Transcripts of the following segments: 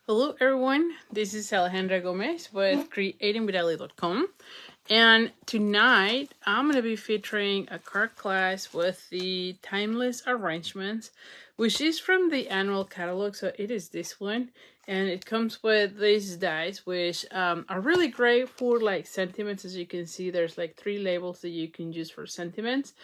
Hello everyone, this is Alejandra Gomez with creatingwithali.com, and tonight I'm going to be featuring a card class with the timeless arrangements, which is from the annual catalog. So it is this one, and it comes with these dies, which are really great for like sentiments. As you can see, there's like 3 labels that you can use for sentiments,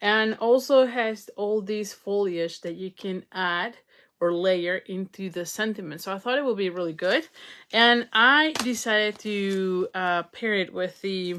and also has all these foliage that you can add or layer into the sentiment. So I thought it would be really good. And I decided to pair it with the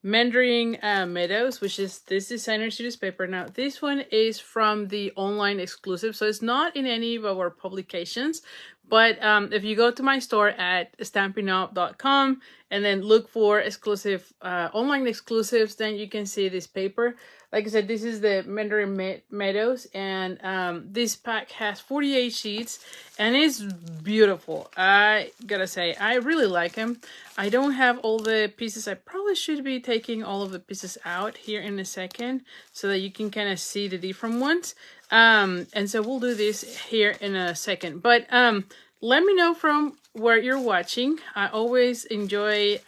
Meandering Meadows, which is this designer series paper. Now, this one is from the online exclusive, so it's not in any of our publications. But if you go to my store at stampingup.com and then look for exclusive online exclusives, then you can see this paper. Like I said, this is the Meandering Meadows, and this pack has 48 sheets, and it's beautiful. I gotta say, I really like them. I don't have all the pieces. I probably should be taking all of the pieces out here in a second so that you can kind of see the different ones. And so we'll do this here in a second. But let me know from where you're watching. I always enjoy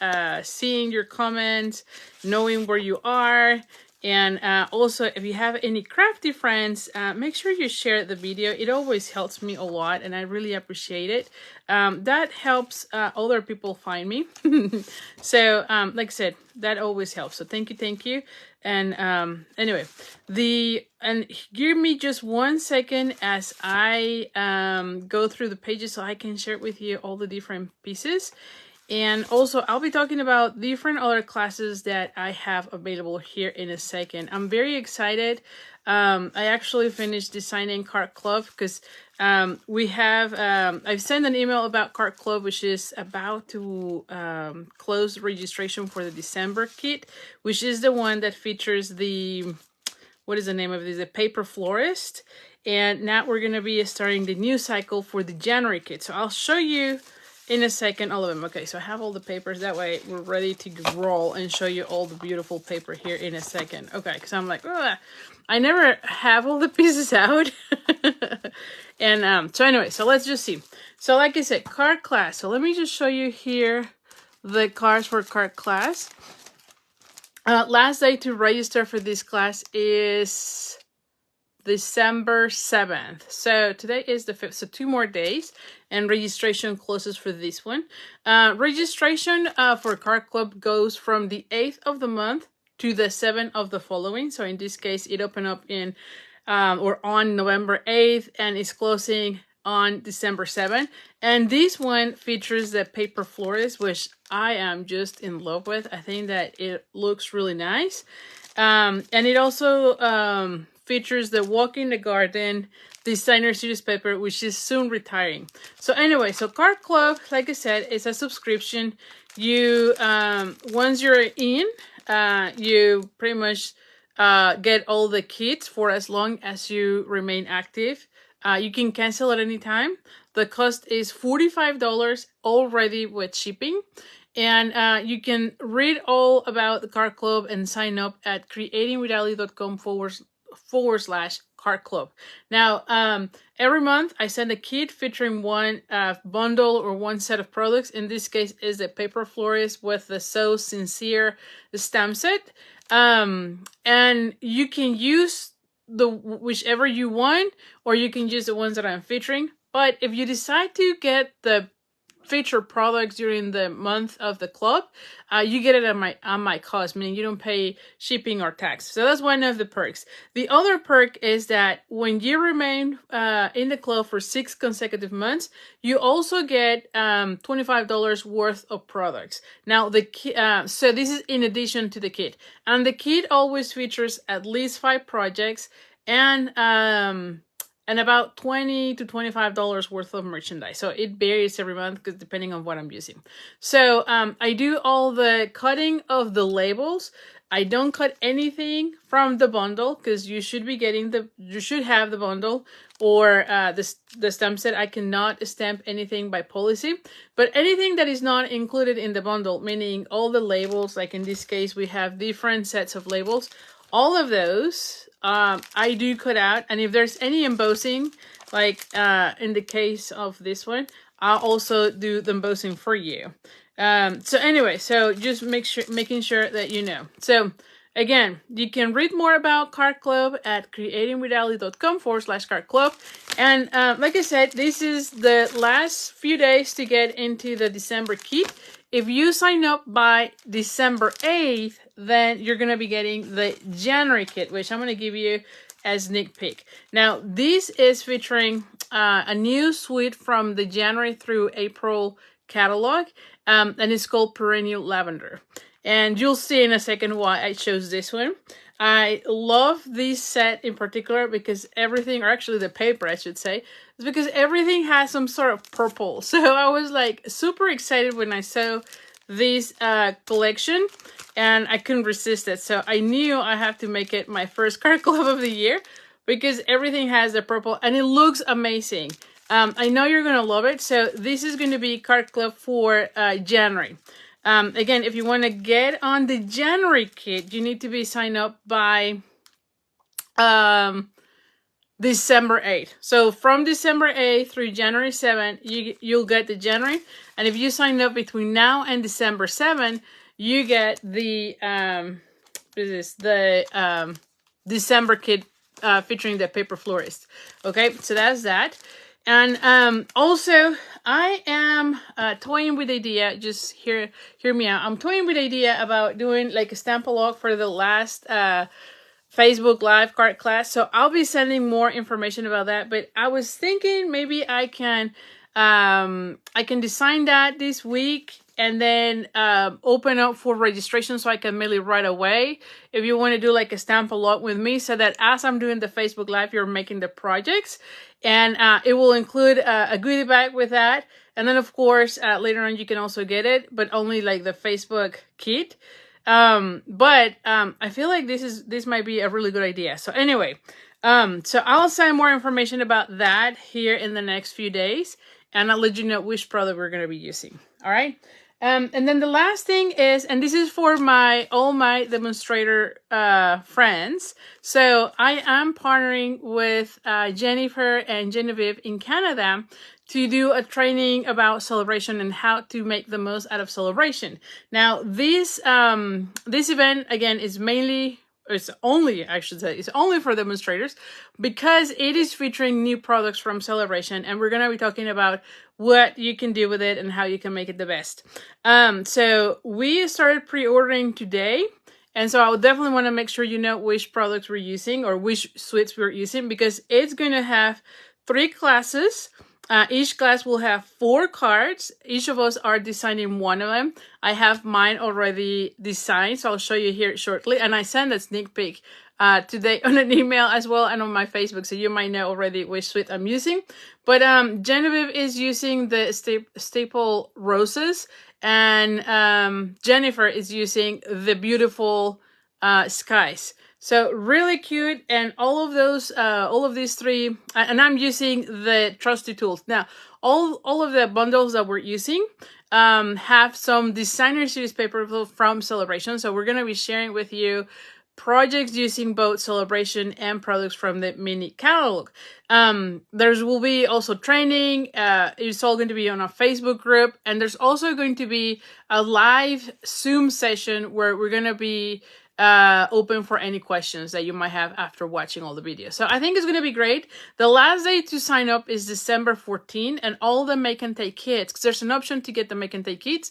seeing your comments, knowing where you are. And also, if you have any crafty friends, make sure you share the video. It always helps me a lot, and I really appreciate it. That helps other people find me. So, like I said, that always helps. So thank you. And anyway, give me just 1 second as I go through the pages so I can share with you all the different pieces. And also, I'll be talking about different other classes that I have available here in a second. I'm very excited. I actually finished designing Card Club because I've sent an email about Card Club, which is about to close registration for the December kit, which is the one that features the, what is the name of this? The Paper Florist. And now we're going to be starting the new cycle for the January kit. So I'll show you in a second all of them. Okay, so I have all the papers, that way we're ready to roll and show you all the beautiful paper here in a second. Okay, because I'm like, ugh, I never have all the pieces out. And so anyway, so let's just see. So like I said, card class. So let me just show you here the cards for card class. Last day to register for this class is December 7th. So today is the 5th, so 2 more days, and registration closes for this one. Registration for Card Club goes from the 8th of the month to the 7th of the following. So in this case, it opened up in or on November 8th and is closing on December 7th. And this one features the Paper Florist, which I am just in love with. I think that it looks really nice. And it also features the Walk in the Garden designer series paper, which is soon retiring. So anyway, so Card Club, like I said, is a subscription. You once you're in, you pretty much get all the kits for as long as you remain active. You can cancel at any time. The cost is $45 already with shipping. And you can read all about the Card Club and sign up at creatingwithali.com/Card Club. Now, every month I send a kit featuring one bundle or one set of products. In this case is the Paper Florist with the So Sincere stamp set. And you can use whichever you want, or you can use the ones that I'm featuring. But if you decide to get the featured products during the month of the club, you get it on my cost, meaning you don't pay shipping or tax. So that's one of the perks. The other perk is that when you remain in the club for 6 consecutive months, you also get $25 worth of products. Now so this is in addition to the kit, and the kit always features at least 5 projects and about $20 to $25 worth of merchandise. So it varies every month because depending on what I'm using. So I do all the cutting of the labels. I don't cut anything from the bundle because you should have the bundle or the stamp set. I cannot stamp anything by policy, but anything that is not included in the bundle, meaning all the labels, like in this case, we have different sets of labels. all of those I do cut out, and if there's any embossing, like in the case of this one, I'll also do the embossing for you. So anyway, so just making sure that you know. So again, you can read more about Card Club at creatingwithali.com/card club. And like I said, this is the last few days to get into the December kit. If you sign up by December 8th, then you're going to be getting the January kit, which I'm going to give you a sneak peek. Now, this is featuring a new suite from the January through April catalog, and it's called Perennial Lavender. And you'll see in a second why I chose this one. I love this set in particular because everything, or actually the paper I should say, is because everything has some sort of purple. So I was like super excited when I saw this collection, and I couldn't resist it. So I knew I have to make it my first Card Club of the year because everything has the purple and it looks amazing. I know you're going to love it. So this is going to be Card Club for January. Again, if you want to get on the January kit, you need to be signed up by December 8th. So from December 8th through January 7th, you'll get the January. And if you sign up between now and December 7th, you get the December kit featuring the Paper Florist. Okay, so that's that. And also, I am toying with the idea, just hear me out. I'm toying with the idea about doing like a Stamp-A-Log for the last Facebook Live card class. So I'll be sending more information about that. But I was thinking maybe I can design that this week and then open up for registration so I can mail it right away. If you want to do like a Stamp-A-Log with me, so that as I'm doing the Facebook Live, you're making the projects. And it will include a goodie bag with that. And then, of course, later on, you can also get it, but only like the Facebook kit. But I feel like this might be a really good idea. So anyway, so I'll send more information about that here in the next few days. And I'll let you know which product we're going to be using. All right. And then the last thing is, and this is for all my demonstrator friends. So I am partnering with Jennifer and Genevieve in Canada to do a training about celebration and how to make the most out of celebration. Now, this event, again, is it's only for demonstrators because it is featuring new products from Celebration, and we're going to be talking about what you can do with it and how you can make it the best. So we started pre-ordering today, and so I would definitely want to make sure you know which products we're using or which suites we're using, because it's going to have 3 classes. Each class will have 4 cards. Each of us are designing one of them. I have mine already designed, so I'll show you here shortly. And I sent a sneak peek today on an email as well and on my Facebook, so you might know already which suite I'm using. But Genevieve is using the staple roses, and Jennifer is using the beautiful skies. So really cute, and all of these 3, and I'm using the trusty tools. Now, all of the bundles that we're using have some designer series paper from Celebration. So we're gonna be sharing with you projects using both Celebration and products from the mini catalog. There will be also training. It's all going to be on our Facebook group, and there's also going to be a live Zoom session where we're gonna be open for any questions that you might have after watching all the videos. So I think it's going to be great. The last day to sign up is December 14th, and all the make and take kits, because there's an option to get the make and take kits,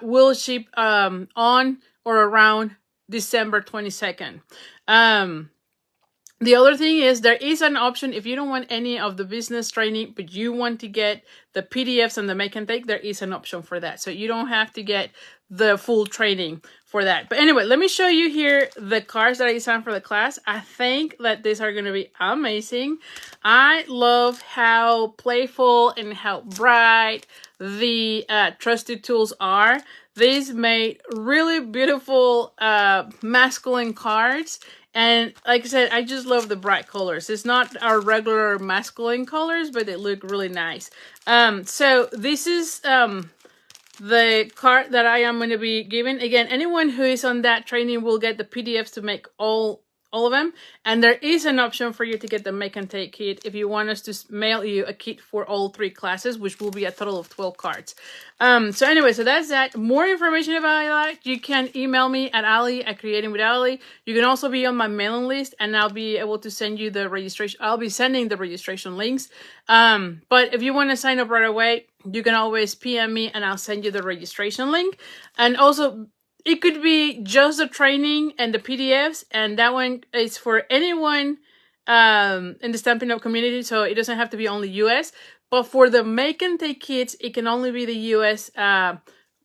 will ship on or around December 22nd. The other thing is there is an option if you don't want any of the business training, but you want to get the PDFs and the make and take, there is an option for that. So you don't have to get the full training for that. But anyway, let me show you here the cards that I designed for the class. I think that these are going to be amazing. I love how playful and how bright the trusted tools are. These made really beautiful masculine cards. And like I said, I just love the bright colors. It's not our regular masculine colors, but they look really nice. So this is the card that I am going to be giving. Again, anyone who is on that training will get the PDFs to make all of them, and there is an option for you to get the make and take kit if you want us to mail you a kit for all 3 classes, which will be a total of 12 cards. So anyway, so that's that. More information about that, you can email me at Ali@creatingwithali. You can also be on my mailing list, and I'll be able to send you the registration. I'll be sending the registration links. But if you want to sign up right away, you can always PM me and I'll send you the registration link. And also, it could be just the training and the PDFs, and that one is for anyone in the Stampin' Up! Community, so it doesn't have to be only US. But for the make and take kits, it can only be the US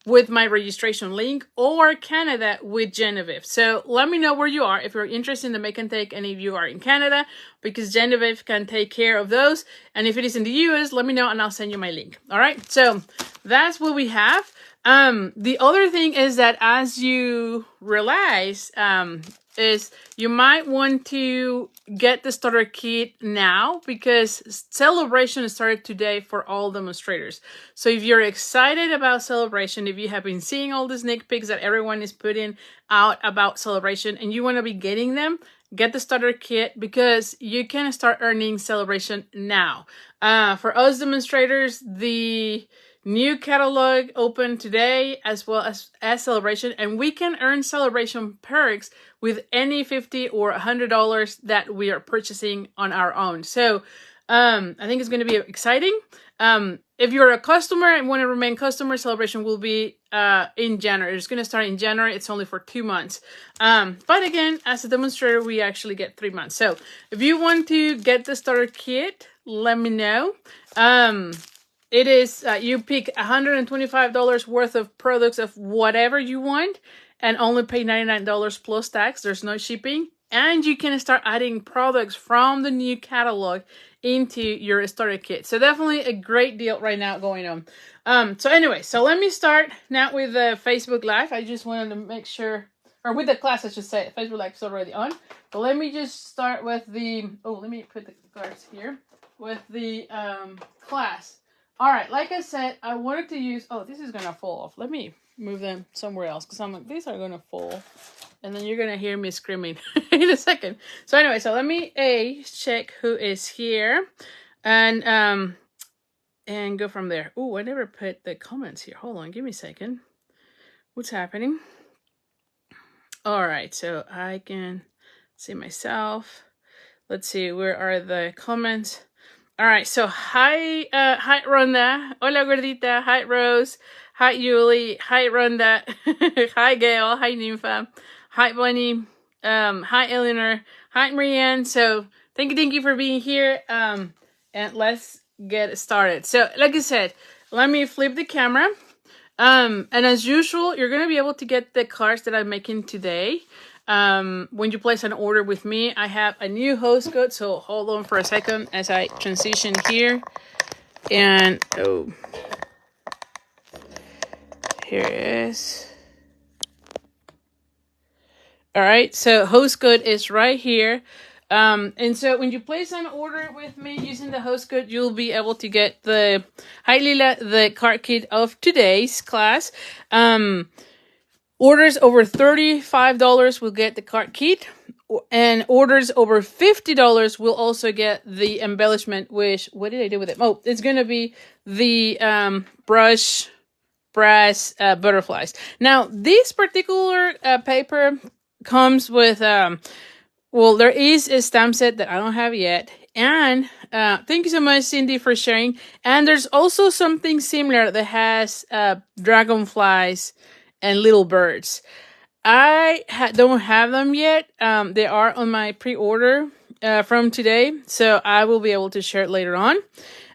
with my registration link, or Canada with Genevieve. So let me know where you are if you're interested in the make and take, and if you are in Canada, because Genevieve can take care of those. And if it is in the US, let me know and I'll send you my link. All right, so that's what we have. The other thing is that, as you realize, is you might want to get the starter kit now, because celebration started today for all demonstrators. So if you're excited about celebration, if you have been seeing all the sneak peeks that everyone is putting out about celebration and you want to be getting them, get the starter kit, because you can start earning celebration now. For us demonstrators, the new catalog opened today, as well as celebration, and we can earn celebration perks with any $50 or $100 that we are purchasing on our own. So I think it's going to be exciting. If you're a customer and want to remain customer, celebration will be in January. It's going to start in January. It's only for 2 months. But again, as a demonstrator, we actually get 3 months. So if you want to get the starter kit, let me know. It is, you pick $125 worth of products of whatever you want and only pay $99 plus tax. There's no shipping. And you can start adding products from the new catalog into your starter kit. So definitely a great deal right now going on. So anyway, so let me start now with the Facebook Live. I just wanted to make sure, or with the class, I should say. Facebook Live is already on. But let me just start with the, let me put the cards here, with the class. All right, like I said, I wanted to use, this is going to fall off. Let me move them somewhere else, because I'm like, these are going to fall. And then you're going to hear me screaming in a second. So anyway, so let me check who is here and go from there. Oh, I never put the comments here. Hold on, give me a second. What's happening? All right, so I can see myself. Let's see, where are the comments? All right, so hi Rhonda, hola gordita, hi Rose, hi Julie, hi Rhonda, hi Gail, hi Nympha, hi Bunny, hi Eleanor, hi Marianne. So thank you for being here, and let's get started. So like I said, let me flip the camera, and as usual, you're gonna be able to get the cards that I'm making today. When you place an order with me, I have a new host code, so hold on for a second as I transition here. And here it is. All right, so host code is right here. And so when you place an order with me using the host code, you'll be able to get the, hi Lila, the card kit of today's class. Orders over $35 will get the card kit, and orders over $50 will also get the embellishment, which, what did I do with it? Oh, it's going to be the brass butterflies. Now, this particular paper comes with, there is a stamp set that I don't have yet. And thank you so much, Cindy, for sharing. And there's also something similar that has dragonflies and little birds. I don't have them yet. They are on my pre-order from today, so I will be able to share it later on.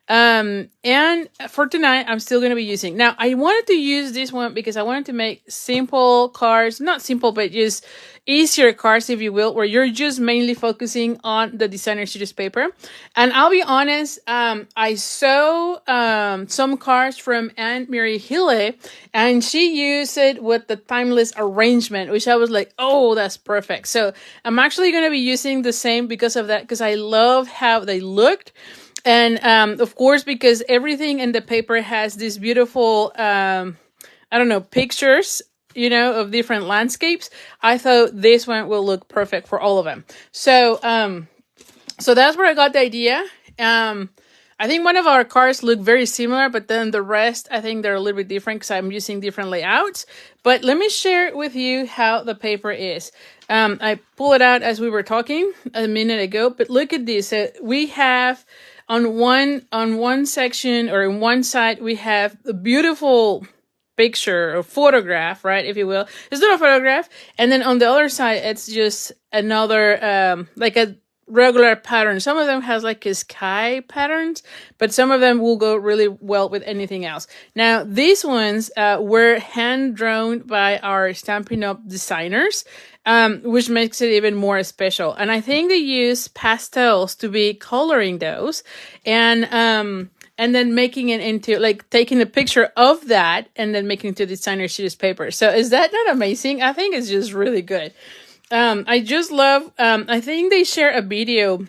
And for tonight, I'm still going to be using. Now, I wanted to use this one because I wanted to make simple cards, not simple, but just easier cards, if you will, where you're just mainly focusing on the designer series paper. And I'll be honest, I saw some cards from Aunt Mary Hille, and she used it with the timeless arrangement, which I was like, oh, that's perfect. So I'm actually going to be using the same because of that, because I love how they looked. And of course, because everything in the paper has this beautiful I don't know, pictures, you know, of different landscapes, I thought this one will look perfect for all of them. So, so that's where I got the idea. I think one of our cards look very similar, but then the rest, I think they're a little bit different because I'm using different layouts. But let me share with you how the paper is. I pulled it out as we were talking a minute ago, but look at this. We have on one section, or in one side, we have a beautiful picture or photograph, right, if you will. It's not a photograph. And then on the other side, it's just another, like a regular pattern. Some of them has like a sky patterns, but some of them will go really well with anything else. Now, these ones were hand drawn by our Stampin' Up designers, which makes it even more special. And I think they use pastels to be coloring those, and then making it into, like, taking a picture of that and then making it to designer sheet paper. So is that not amazing? I think it's just really good. I just love, I think they shared a video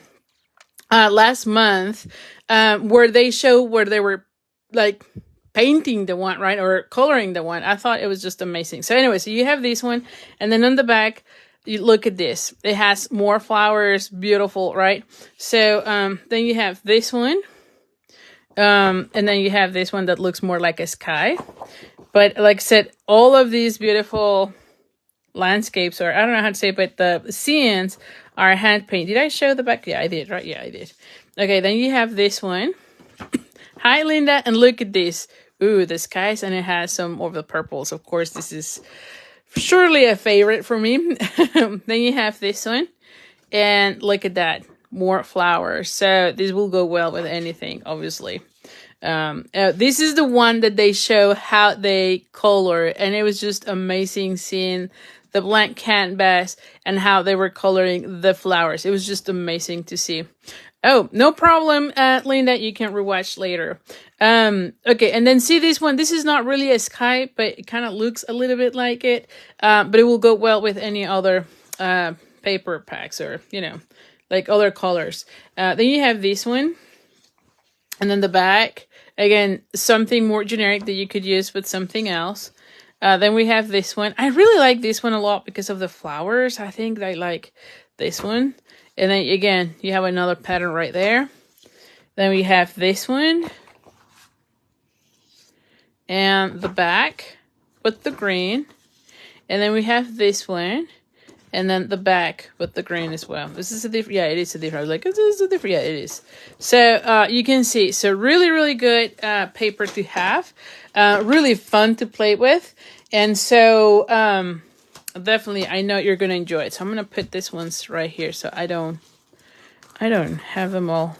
last month where they show where they were like painting the one, right, or coloring the one. I thought it was just amazing. So anyway, so you have this one, and then on the back, you look at this. It has more flowers, beautiful, right? So then you have this one, and then you have this one that looks more like a sky. But like I said, all of these beautiful landscapes, or I don't know how to say it, but the scenes are hand painted. Did I show the back? Yeah, I did, right? Yeah, I did. Okay, then you have this one. Hi, Linda, and look at this. Ooh, the skies, and it has some of the purples. Of course, this is surely a favorite for me. Then you have this one, and look at that, more flowers. So this will go well with anything, obviously. This is the one that they show how they color, and it was just amazing seeing the blank canvas and how they were coloring the flowers. It was just amazing to see. Oh, no problem, Linda. You can rewatch later. Okay, and then see this one. This is not really a sky, but it kind of looks a little bit like it. But it will go well with any other paper packs, or, you know, like other colors. Then you have this one. And then the back, again, something more generic that you could use with something else. Then we have this one. I really like this one a lot because of the flowers. I think I like this one. And then again, you have another pattern right there. Then we have this one. And the back with the green. And then we have this one. And then the back with the green as well. This is a different, yeah, it is a different. I was like, this is a different, yeah, it is. So you can see, so really, really good paper to have. Really fun to play with. And so definitely, I know you're going to enjoy it. So I'm going to put this ones right here so I don't have them all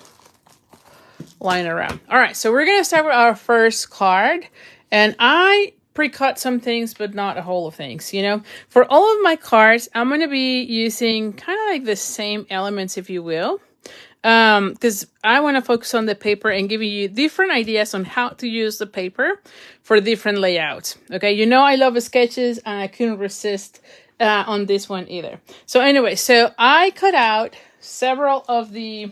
lying around. All right, so we're going to start with our first card. And I pre-cut some things, but not a whole of things, you know. For all of my cards, I'm going to be using kind of like the same elements, if you will, because I want to focus on the paper and giving you different ideas on how to use the paper for different layouts. Okay, you know I love sketches, and I couldn't resist on this one either. So anyway, so I cut out several of the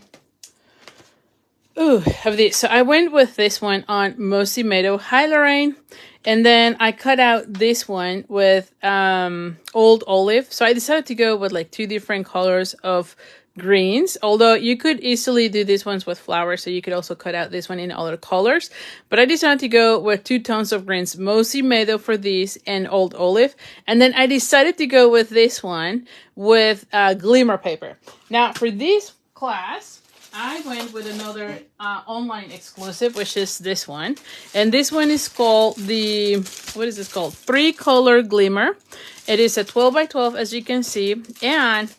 So I went with this one on Mossy Meadow. Hi, Lorraine. And then I cut out this one with Old Olive. So I decided to go with like two different colors of greens. Although you could easily do these ones with flowers. So you could also cut out this one in other colors. But I decided to go with two tones of greens. Mossy Meadow for these and Old Olive. And then I decided to go with this one with glimmer paper. Now for this class, I went with another online exclusive, which is this one. And this one is called the, what is this called? 3-color glimmer. It is a 12 by 12, as you can see. And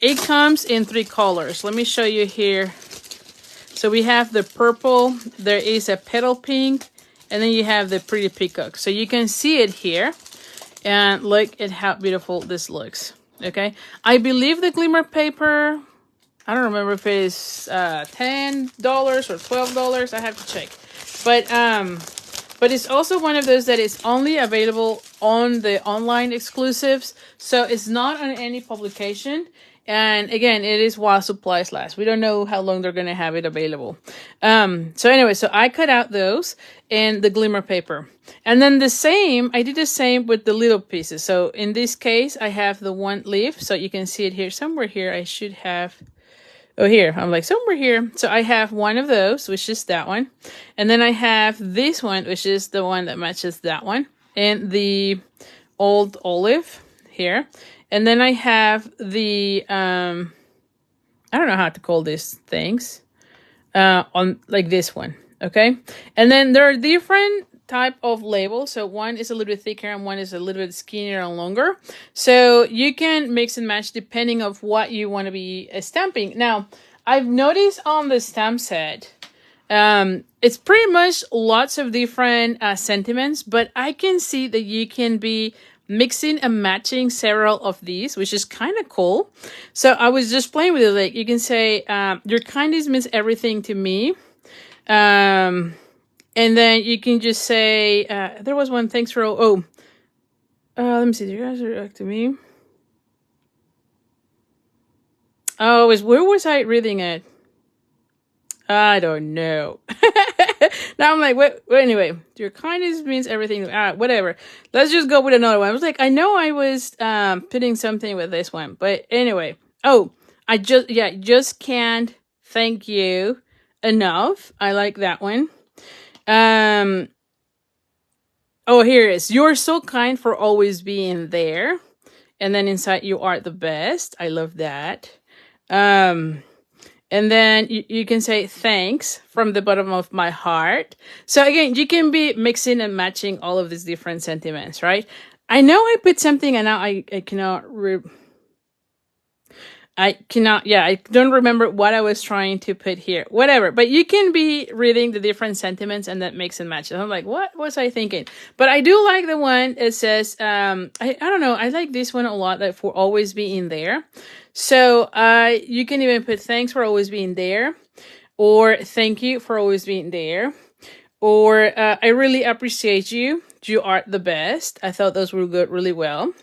it comes in 3 colors. Let me show you here. So we have the purple. There is a petal pink. And then you have the pretty peacock. So you can see it here. And look at how beautiful this looks. Okay. I believe the glimmer paper, I don't remember if it's $10 or $12. I have to check. But it's also one of those that is only available on the online exclusives. So it's not on any publication. And again, it is while supplies last. We don't know how long they're going to have it available. So anyway, so I cut out those and the glimmer paper. And then I did the same with the little pieces. So in this case, I have the one leaf. So you can see it here. Somewhere here, I should have... Oh, here. I'm like, somewhere here. So I have one of those, which is that one. And then I have this one, which is the one that matches that one. And the old olive here. And then I have the, I don't know how to call these things, on like this one. Okay. And then there are different type of labels. So one is a little bit thicker and one is a little bit skinnier and longer. So you can mix and match depending of what you want to be stamping. Now, I've noticed on the stamp set, it's pretty much lots of different sentiments, but I can see that you can be mixing and matching several of these, which is kind of cool. So I was just playing with it. Like you can say, your kindness means everything to me. And then you can just say, there was one, thanks for, let me see, you guys react to me. Oh, where was I reading it? I don't know. Now I'm like, wait, anyway, your kindness means everything. Whatever. Let's just go with another one. I was like, I know I was putting something with this one, but anyway. Oh, just can't thank you enough. I like that one. Oh, here it is. You're so kind for always being there. And then inside, you are the best. I love that. And then you can say thanks from the bottom of my heart. So again, you can be mixing and matching all of these different sentiments, right? I know I put something and now I don't remember what I was trying to put here. Whatever. But you can be reading the different sentiments and that mix and match. I'm like, what was I thinking? But I do like the one that says, I don't know. I like this one a lot, like for always being there. So you can even put thanks for always being there, or thank you for always being there, or I really appreciate you. You are the best. I thought those were good really well.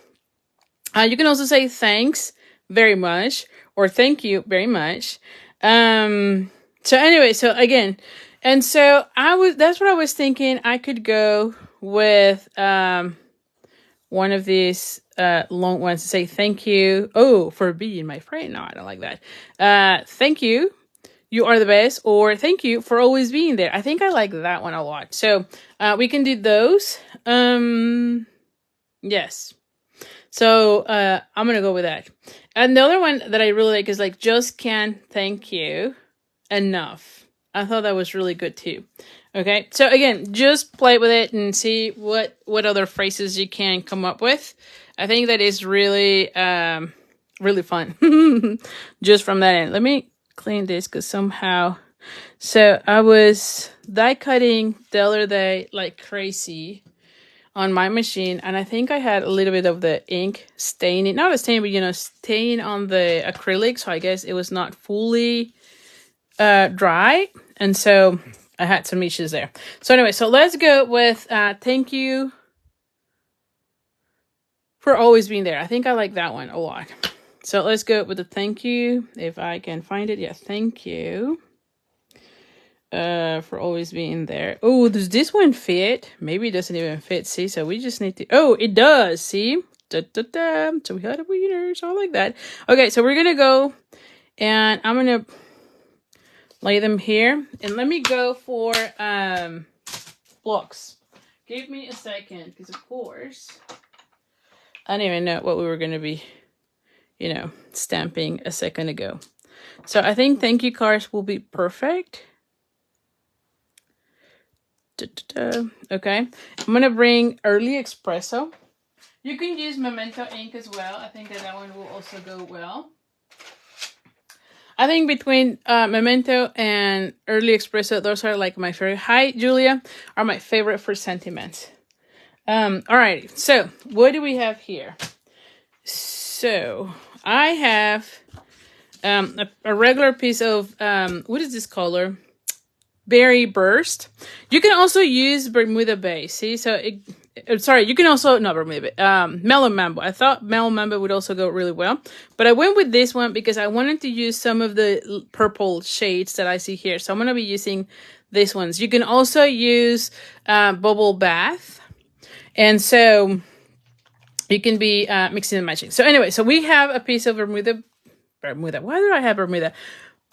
You can also say thanks very much, or thank you very much. So anyway, so again, and so that's what I was thinking. I could go with one of these long ones to say thank you. Oh, for being my friend. No, I don't like that. Thank you. You are the best. Or thank you for always being there. I think I like that one a lot. So we can do those. Yes. So I'm going to go with that. And the other one that I really like is like, just can't thank you enough. I thought that was really good too. Okay. So again, just play with it and see what other phrases you can come up with. I think that is really, really fun. Just from that end. Let me clean this because somehow. So I was die cutting the other day like crazy on my machine, and I think I had a little bit of the ink staining, not a stain, but stain on the acrylic. So I guess it was not fully dry, and so I had some issues there. So anyway, so let's go with thank you for always being there. I think I like that one a lot. So let's go with the thank you, if I can find it. Yeah, thank you for always being there. Oh, does this one fit? Maybe it doesn't even fit. See, so we just need to. Oh, it does. See, da, da, da. So we got a winner. So I like that. Okay, so we're gonna go, and I'm gonna lay them here, and let me go for blocks. Give me a second, because of course I didn't even know what we were gonna be, stamping a second ago. So I think thank you cards will be perfect. Okay, I'm gonna bring early espresso. You can use memento ink as well. I think that one will also go well. I think between memento and early espresso, those are like my favorite. Hi, Julia, are my favorite for sentiments. Alrighty, so what do we have here? So I have a regular piece of what is this color? Berry Burst. You can also use Bermuda Bay. See, so sorry, you can also, no, Bermuda, Mellow Mambo. I thought Mellow Mambo would also go really well, but I went with this one because I wanted to use some of the purple shades that I see here. So I'm going to be using these ones. You can also use Bubble Bath. And so you can be mixing and matching. So anyway, so we have a piece of Bermuda. Why do I have Bermuda?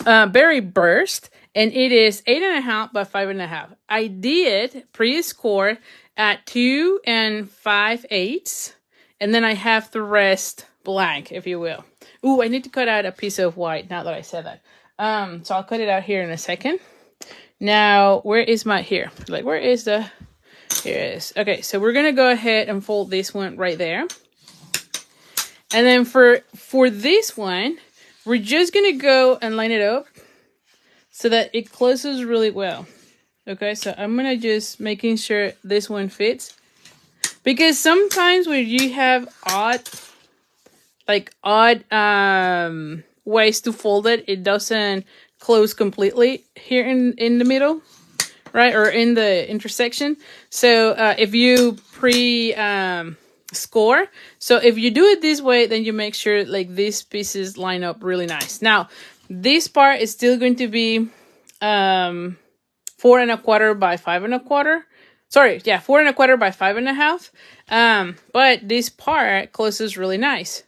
Berry Burst, and it is 8.5 by 5.5. I did pre-score at 2 5/8, and then I have the rest blank, if you will. Ooh, I need to cut out a piece of white now that I said that. So I'll cut it out here in a second. Now, where is my here? Like, where is the? Here it is. Okay, so we're gonna go ahead and fold this one right there, and then for this one, we're just gonna go and line it up so that it closes really well. Okay, so I'm gonna just making sure this one fits, because sometimes when you have odd ways to fold it, it doesn't close completely here in the middle, right, or in the intersection. So if you score, so if you do it this way, then you make sure like these pieces line up really nice. Now this part is still going to be 4 1/4 by 5 1/4. Sorry, yeah, 4 1/4 by 5.5. But this part closes really nice.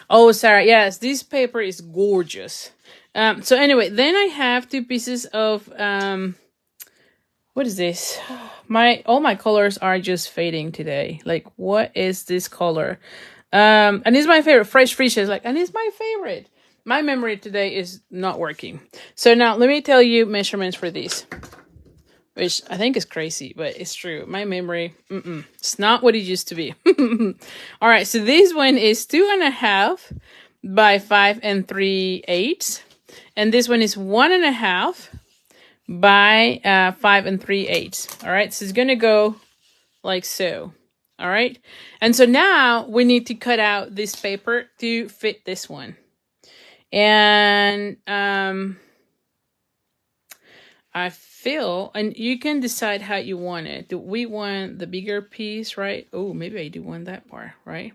Oh, Sarah, yes, this paper is gorgeous. So anyway, then I have 2 pieces of what is this? All my colors are just fading today. Like, what is this color? And it's my favorite. Fresh Freesia is like, and it's my favorite. My memory today is not working. So now let me tell you measurements for this, which I think is crazy, but it's true. My memory, it's not what it used to be. All right, so this one is 2.5 by 5 3/8, and this one is 1.5 by 5 3/8. All right, so it's gonna go like so. All right, and so now we need to cut out this paper to fit this one. And I feel, and you can decide how you want it. Do we want the bigger piece, right? Oh, maybe I do want that part, right?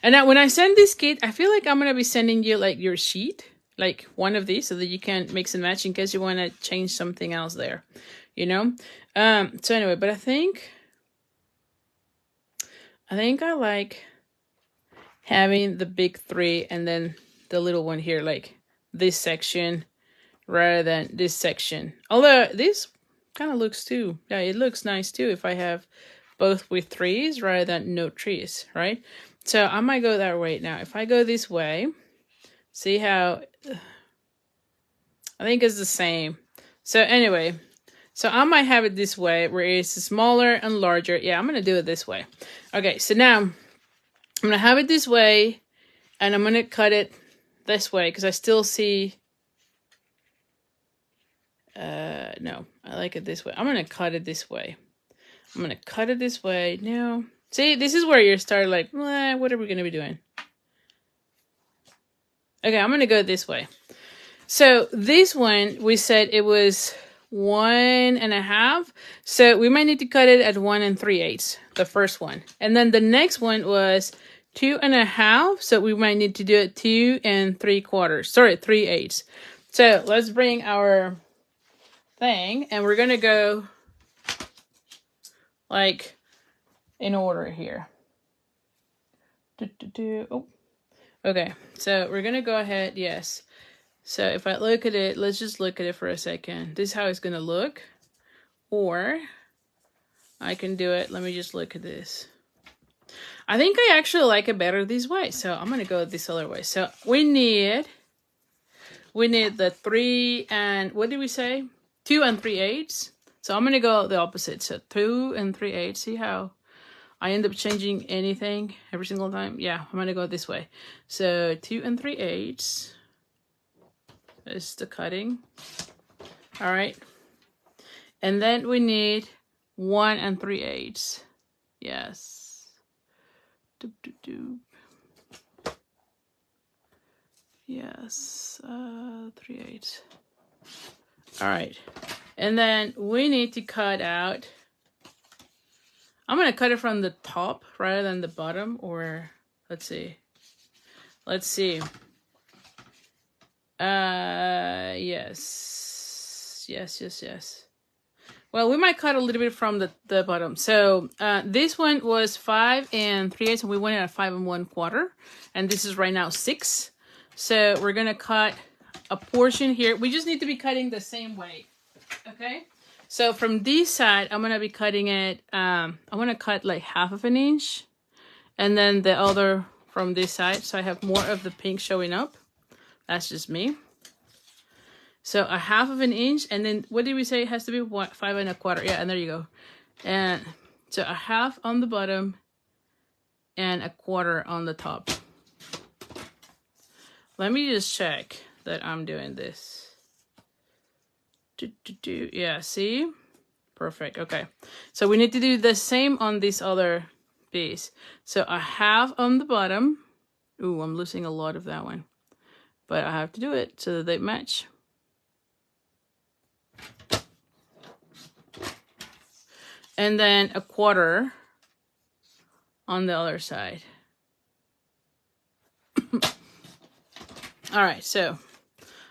And now when I send this kit, I feel like I'm going to be sending you like your sheet, like one of these, so that you can mix and match in case you want to change something else there, you know? So anyway, but I think I like having the big 3 and then the little one here, like this section rather than this section. Although this kind of looks too, yeah, it looks nice too if I have both with 3s rather than no 3s, right? So I might go that way. Now if I go this way, see how I think it's the same. So anyway, so I might have it this way where it's smaller and larger. Yeah, I'm gonna do it this way. Okay, so now I'm gonna have it this way, and I'm gonna cut it this way because I still see. No, I like it this way. I'm gonna cut it this way. I'm gonna cut it this way. No, see, this is where you start like, what are we gonna be doing? Okay, I'm gonna go this way. So this one, we said it was 1.5. So we might need to cut it at 1 3/8, the first one. And then the next one was 2.5. So we might need to do it 2 3/4. Sorry, 3/8. So let's bring our thing and we're gonna go like in order here. Oh, okay. So we're gonna go ahead. Yes. So if I look at it, let's just look at it for a second. This is how it's gonna look. Or I can do it. Let me just look at this. I think I actually like it better this way. So I'm gonna go this other way. So we need the 3 and what did we say? 2 3/8. So I'm gonna go the opposite. So 2 3/8. See how I end up changing anything every single time? Yeah, I'm gonna go this way. So 2 3/8 is the cutting. All right. And then we need 1 3/8. Yes. Doop, doop, doop. Yes. 3/8. All right. And then we need to cut out. I'm going to cut it from the top rather than the bottom, or let's see. Let's see. Yes. Well, we might cut a little bit from the bottom. So this one was 5 3/8, and we went at 5 1/4. And this is right now 6. So we're going to cut a portion here. We just need to be cutting the same way. Okay? So from this side, I'm going to be cutting it. I'm going to cut like 1/2 inch. And then the other from this side. So I have more of the pink showing up. That's just me. So 1/2 inch, and then what did we say it has to be? 5 1/4. Yeah, and there you go. And so 1/2 on the bottom and 1/4 on the top. Let me just check that I'm doing this. Yeah, see? Perfect. Okay. So we need to do the same on this other piece. So 1/2 on the bottom. Ooh, I'm losing a lot of that one. But I have to do it so that they match. And then 1/4 on the other side. All right, so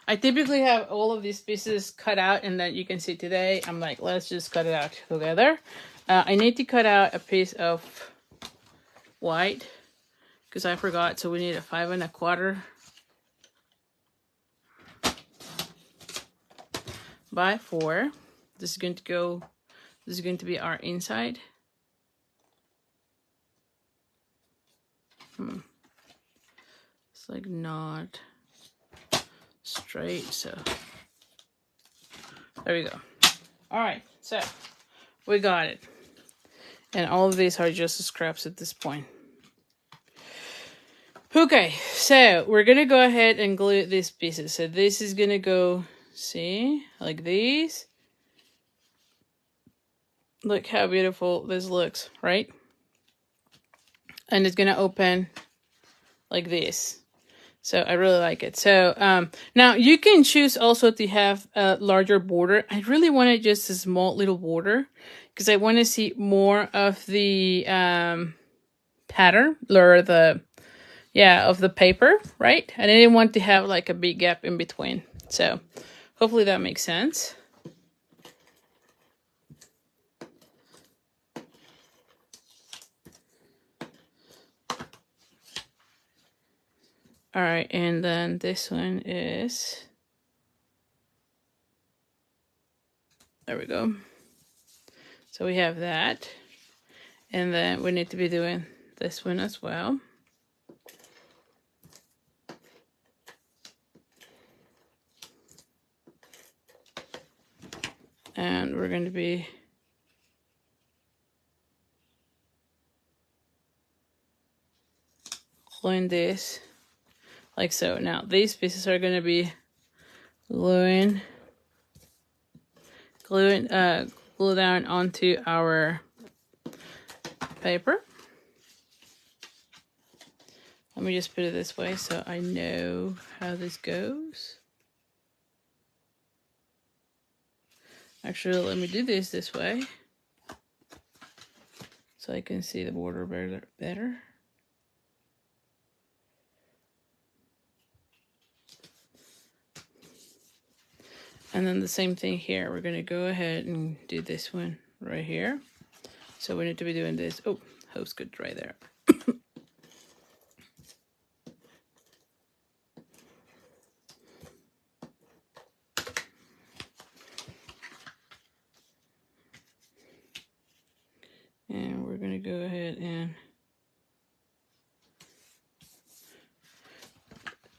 I typically have all of these pieces cut out, and then you can see today, I'm like, let's just cut it out together. I need to cut out a piece of white because I forgot, so we need a 5 1/4 by 4. This is going to go. This is going to be our inside. It's like not straight, so there we go. All right, so we got it. And all of these are just scraps at this point. Okay, so we're gonna go ahead and glue these pieces. So this is gonna go, see, like these. Look how beautiful this looks, right? And it's gonna open like this. So I really like it. So now you can choose also to have a larger border. I really wanted just a small little border because I want to see more of the pattern or the, of the paper, right? And I didn't want to have like a big gap in between. So hopefully that makes sense. All right, and then this one is, there we go. So we have that. And then we need to be doing this one as well. And we're going to be gluing this like so. Now these pieces are going to be glue down onto our paper. Let me just put it this way so I know how this goes. Actually, let me do this way so I can see the border better. And then the same thing here. We're going to go ahead and do this one right here. So we need to be doing this. Oh, hose good right there. And we're going to go ahead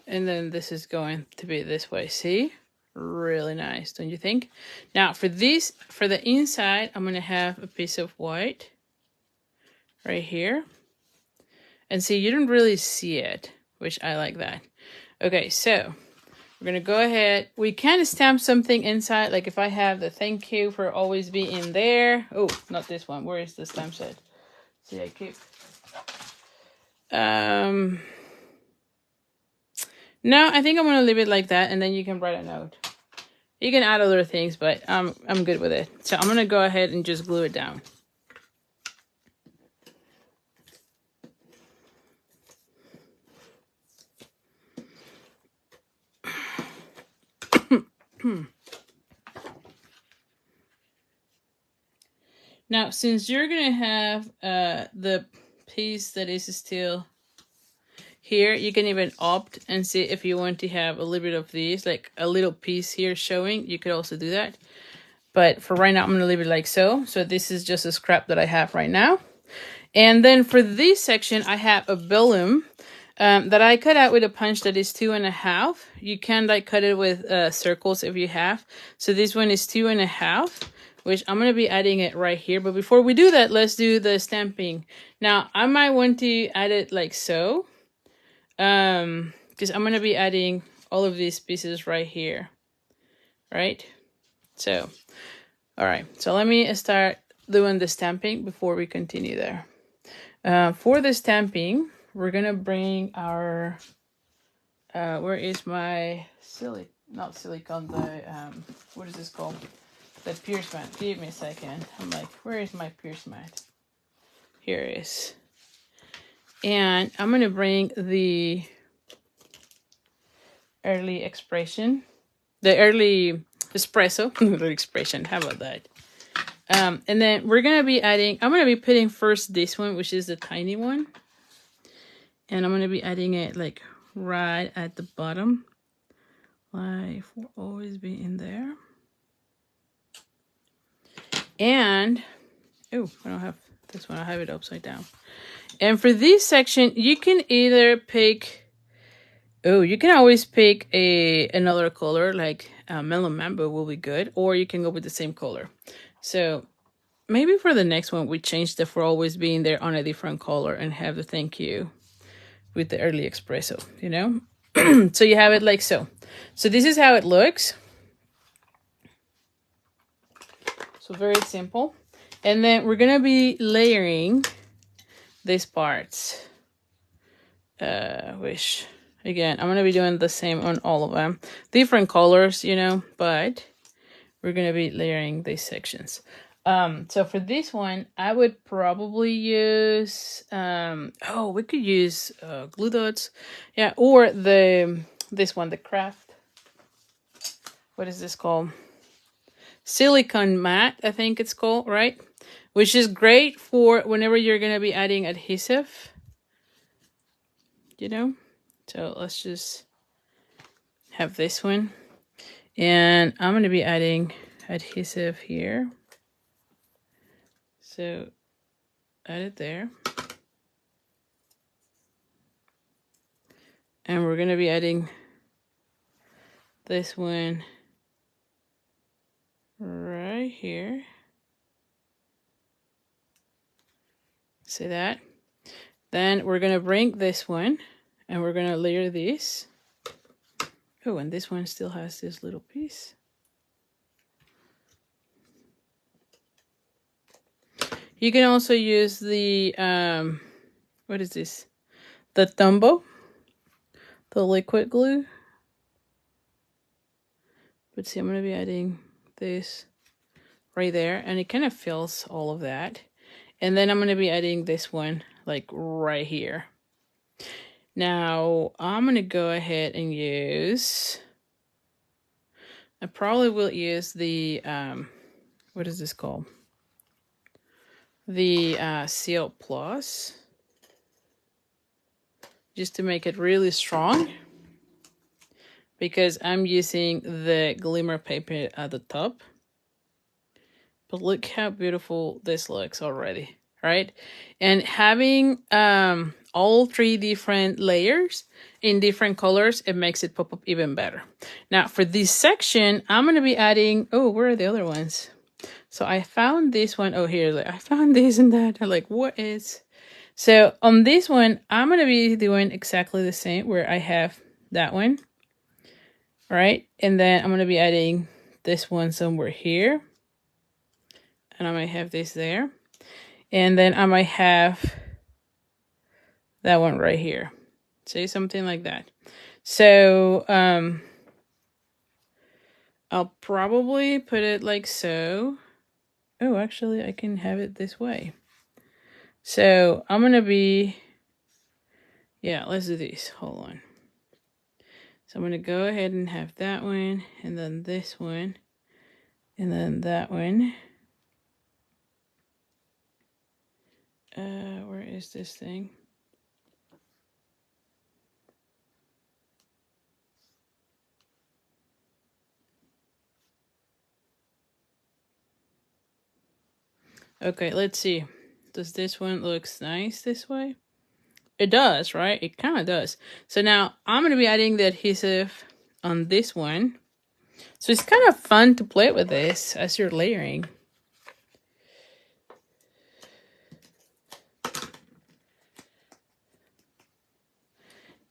and then this is going to be this way. See? Really nice, don't you think? Now for this, for the inside, I'm going to have a piece of white right here. And see, you don't really see it, which I like that. Okay, so we're going to go ahead. We can stamp something inside, like if I have the thank you for always being there. Oh, not this one. Where is the stamp set? See, I keep... No, I think I'm going to leave it like that, and then you can write a note. You can add other things, but I'm good with it. So I'm going to go ahead and just glue it down. Now, since you're gonna have the piece that is still here, you can even opt and see if you want to have a little bit of these, like a little piece here showing. You could also do that. But for right now, I'm going to leave it like so. So this is just a scrap that I have right now. And then for this section, I have a vellum that I cut out with a punch that is 2.5. You can like cut it with circles if you have. So this one is 2.5, which I'm going to be adding it right here. But before we do that, let's do the stamping. Now, I might want to add it like so. Because I'm going to be adding all of these pieces right here. Right? So, all right. So let me start doing the stamping before we continue there. For the stamping, we're going to bring our, where is my not silicone, the, what is this called? The pierce mat. Give me a second. I'm like, where is my pierce mat? Here it is. And I'm going to bring the early expression, the early espresso, expression, how about that? And then we're going to be adding, I'm going to be putting first this one, which is the tiny one. And I'm going to be adding it like right at the bottom. Like will always be in there. And, oh, I don't have this one. I have it upside down. And for this section, you can either pick, you can always pick another color, like Melon Mambo will be good, or you can go with the same color. So maybe for the next one, we change the for always being there on a different color and have the thank you with the early espresso, you know? So you have it like so. So this is how it looks. So very simple. And then we're going to be layering these parts, which again, I'm going to be doing the same on all of them. Different colors, you know, but we're going to be layering these sections. So for this one, I would probably use, we could use glue dots. Yeah, or this one, the craft. What is this called? Silicone mat, I think it's called, right? Which is great for whenever you're going to be adding adhesive. You know? So let's just have this one. And I'm going to be adding adhesive here. So add it there. And we're going to be adding this one right here. See that? Then we're going to bring this one and we're going to layer this. Oh, and this one still has this little piece. You can also use the, what is this? The Tombow, the liquid glue. But see, I'm going to be adding this right there, and it kind of fills all of that. And then I'm going to be adding this one like right here. Now, I'm going to go ahead and use, I probably will use the, what is this called? The Seal Plus, just to make it really strong, because I'm using the glimmer paper at the top. But look how beautiful this looks already, right? And having all 3 different layers in different colors, it makes it pop up even better. Now for this section, I'm going to be adding, where are the other ones? So I found this one. Oh, here, like, I found this and that. I'm like, what is? So on this one, I'm going to be doing exactly the same where I have that one. Right. And then I'm going to be adding this one somewhere here. And I might have this there. And then I might have that one right here. Say something like that. So I'll probably put it like so. Oh, actually, I can have it this way. So I'm going to be, yeah, let's do this. Hold on. So I'm going to go ahead and have that one, and then this one, and then that one. Where is this thing? Okay, let's see. Does this one looks nice this way? It does, right? It kind of does. So now I'm going to be adding the adhesive on this one. So it's kind of fun to play with this as you're layering.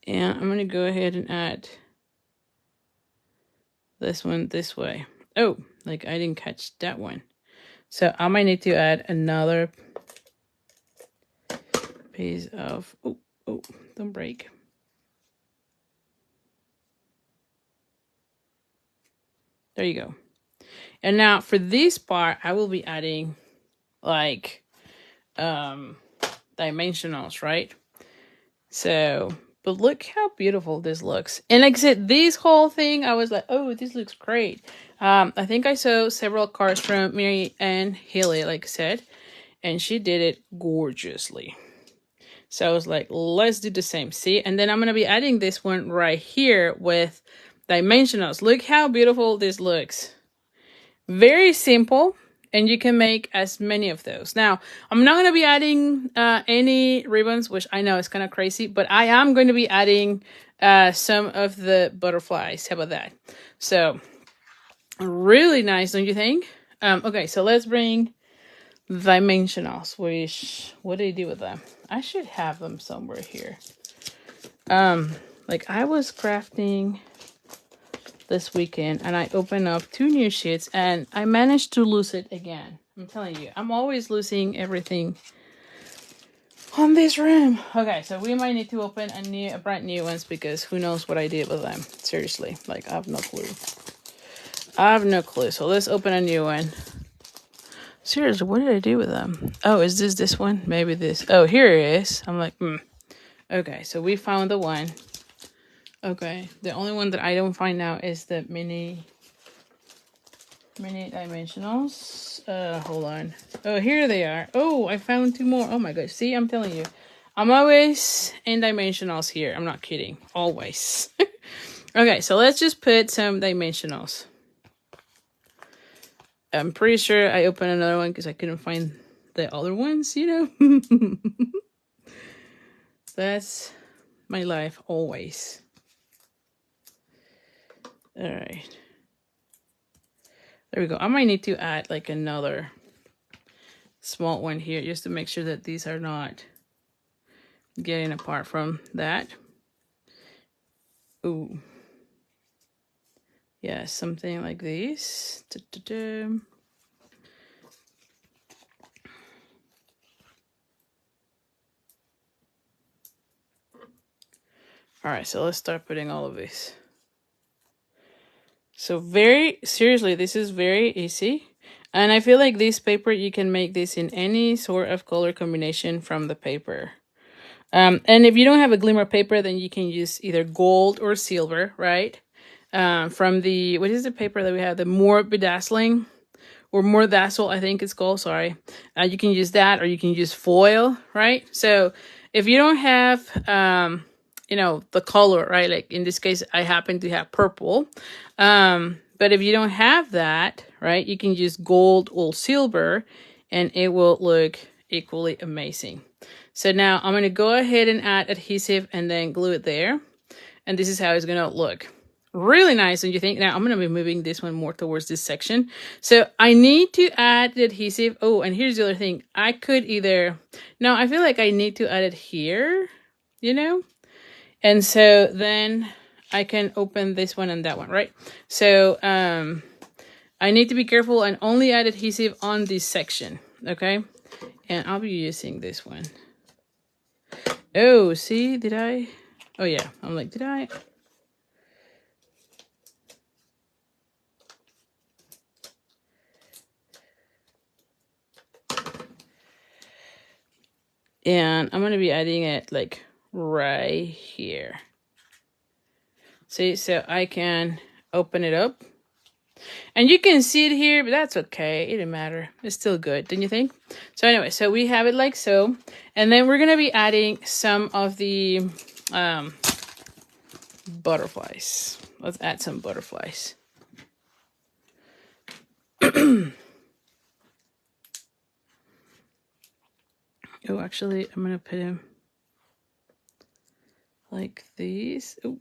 And I'm going to go ahead and add this one this way. Oh, like I didn't catch that one. So I might need to add another piece of, oh, don't break. There you go. And now for this part, I will be adding like dimensionals, right? So, but look how beautiful this looks. And like I said, this whole thing, I was like, oh, this looks great. I think I saw several cards from Mary Ann Healy, like I said, and she did it gorgeously. So I was like, let's do the same. See? And then I'm going to be adding this one right here with dimensionals. Look how beautiful this looks. Very simple. And you can make as many of those. Now, I'm not going to be adding any ribbons, which I know is kind of crazy, but I am going to be adding some of the butterflies. How about that? So, really nice, don't you think? Okay, so let's bring dimensionals, which, what do you do with them? I should have them somewhere here. Like I was crafting this weekend and I opened up 2 new sheets and I managed to lose it again. I'm telling you, I'm always losing everything on this room. Okay, so we might need to open a brand new ones because who knows what I did with them. Seriously, like I have no clue. I have no clue. So let's open a new one. Seriously, what did I do with them? Oh, is this one? Maybe this. Oh, here it is. I'm like, Okay, so we found the one. Okay, the only one that I don't find now is the mini dimensionals. Hold on. Oh, here they are. Oh, I found 2 more. Oh my gosh. See, I'm telling you. I'm always in dimensionals here. I'm not kidding. Always. Okay, so let's just put some dimensionals. I'm pretty sure I opened another one because I couldn't find the other ones, you know? That's my life always. All right. There we go. I might need to add like another small one here just to make sure that these are not getting apart from that. Ooh. Yeah, something like this. All right, so let's start putting all of this. So very seriously, this is very easy. And I feel like this paper, you can make this in any sort of color combination from the paper. And if you don't have a glimmer paper, then you can use either gold or silver, right? From the, what is the paper that we have? The More Bedazzling or More Dazzle, I think it's called, sorry. You can use that or you can use foil, right? So if you don't have, you know, the color, right? Like in this case, I happen to have purple. But if you don't have that, right, you can use gold or silver and it will look equally amazing. So now I'm going to go ahead and add adhesive and then glue it there. And this is how it's going to look. Really nice, don't you think? Now I'm going to be moving this one more towards this section. So I need to add the adhesive. Oh, and here's the other thing. I could either, no, I feel like I need to add it here, you know? And so then I can open this one and that one, right? So I need to be careful and only add adhesive on this section, okay? And I'll be using this one. Oh, see, did I? Oh yeah, I'm like, did I? And I'm going to be adding it like right here. See, so I can open it up. And you can see it here, but that's okay. It didn't matter. It's still good, don't you think? So anyway, so we have it like so. And then we're going to be adding some of the butterflies. Let's add some butterflies. Oh, actually, I'm going to put him like these. Oh,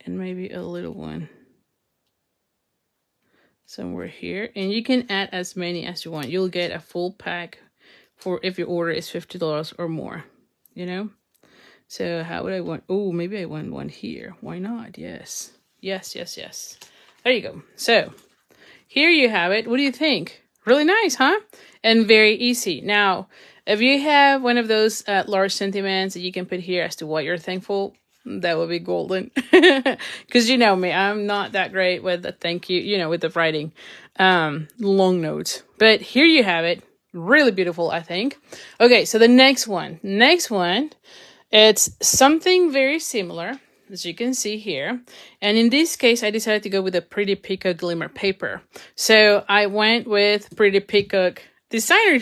and maybe a little one somewhere here. And you can add as many as you want. You'll get a full pack for if your order is $50 or more, you know? So how would I want? Oh, maybe I want one here. Why not? Yes. Yes, yes, yes. There you go. So here you have it. What do you think? Really nice, huh? And very easy. Now, if you have one of those large sentiments that you can put here as to what you're thankful, that would be golden. Because you know me, I'm not that great with the thank you, you know, with the writing long notes. But here you have it. Really beautiful, I think. Okay, so the next one. It's something very similar, as you can see here. And in this case, I decided to go with a Pretty Peacock Glimmer paper. So I went with Pretty Peacock designer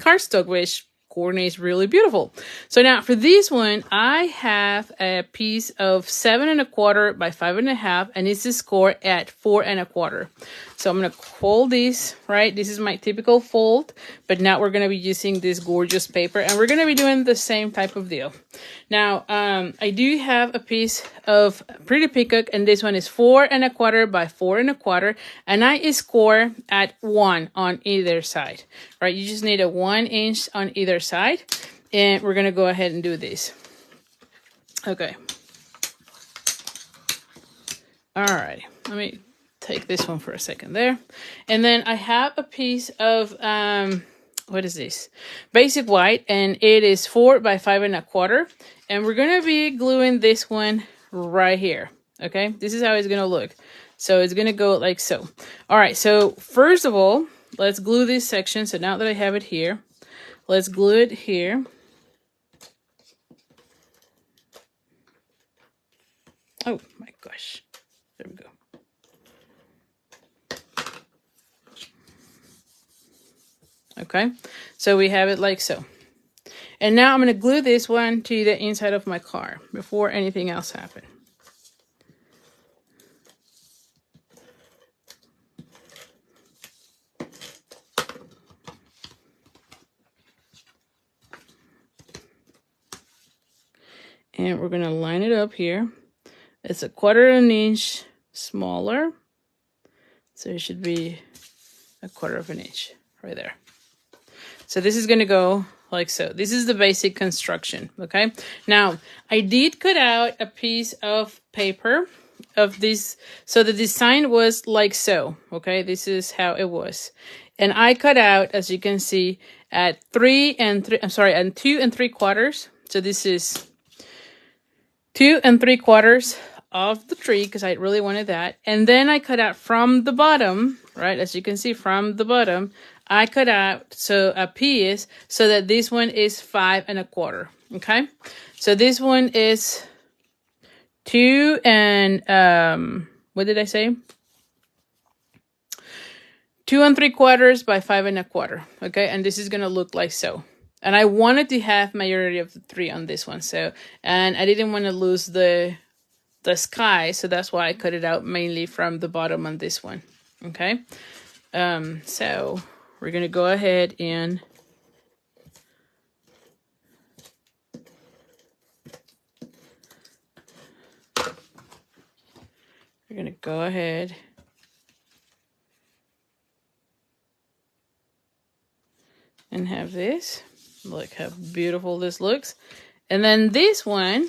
cardstock, which coordinates really beautiful. So now for this one, I have a piece of 7 1/4 by 5 1/2, and it's a score at 4 1/4. So I'm going to fold this, right? This is my typical fold, but now we're going to be using this gorgeous paper, and we're going to be doing the same type of deal. Now, I do have a piece of Pretty Peacock, and this one is 4 1/4 by 4 1/4, and I score at 1 on either side, right? You just need a 1 inch on either side, and we're going to go ahead and do this. Okay. All right. Let me take this one for a second there. And then I have a piece of, what is this? Basic white, and it is 4 by 5 1/4. And we're going to be gluing this one right here. Okay, this is how it's going to look. So it's going to go like so. All right, so first of all, let's glue this section. So now that I have it here, let's glue it here. Oh my gosh. There we go. Okay, so we have it like so. And now I'm going to glue this one to the inside of my car before anything else happens. And we're going to line it up here. It's 1/4 inch smaller. So it should be 1/4 inch right there. So this is going to go like so. This is the basic construction, okay? Now, I did cut out a piece of paper of this. So the design was like so, okay? This is how it was. And I cut out, as you can see, at 2 3/4. So this is 2 3/4 of the tree because I really wanted that. And then I cut out from the bottom, right? As you can see from the bottom, I cut out so a piece so that this one is 5 1/4. Okay, so this one is 2 what did I say? 2 3/4 by 5 1/4. Okay, and this is gonna look like so. And I wanted to have majority of the 3 on this one. So, and I didn't want to lose the sky, so that's why I cut it out mainly from the bottom on this one. Okay, so we're gonna go ahead and and have this. Look how beautiful this looks. And then this one,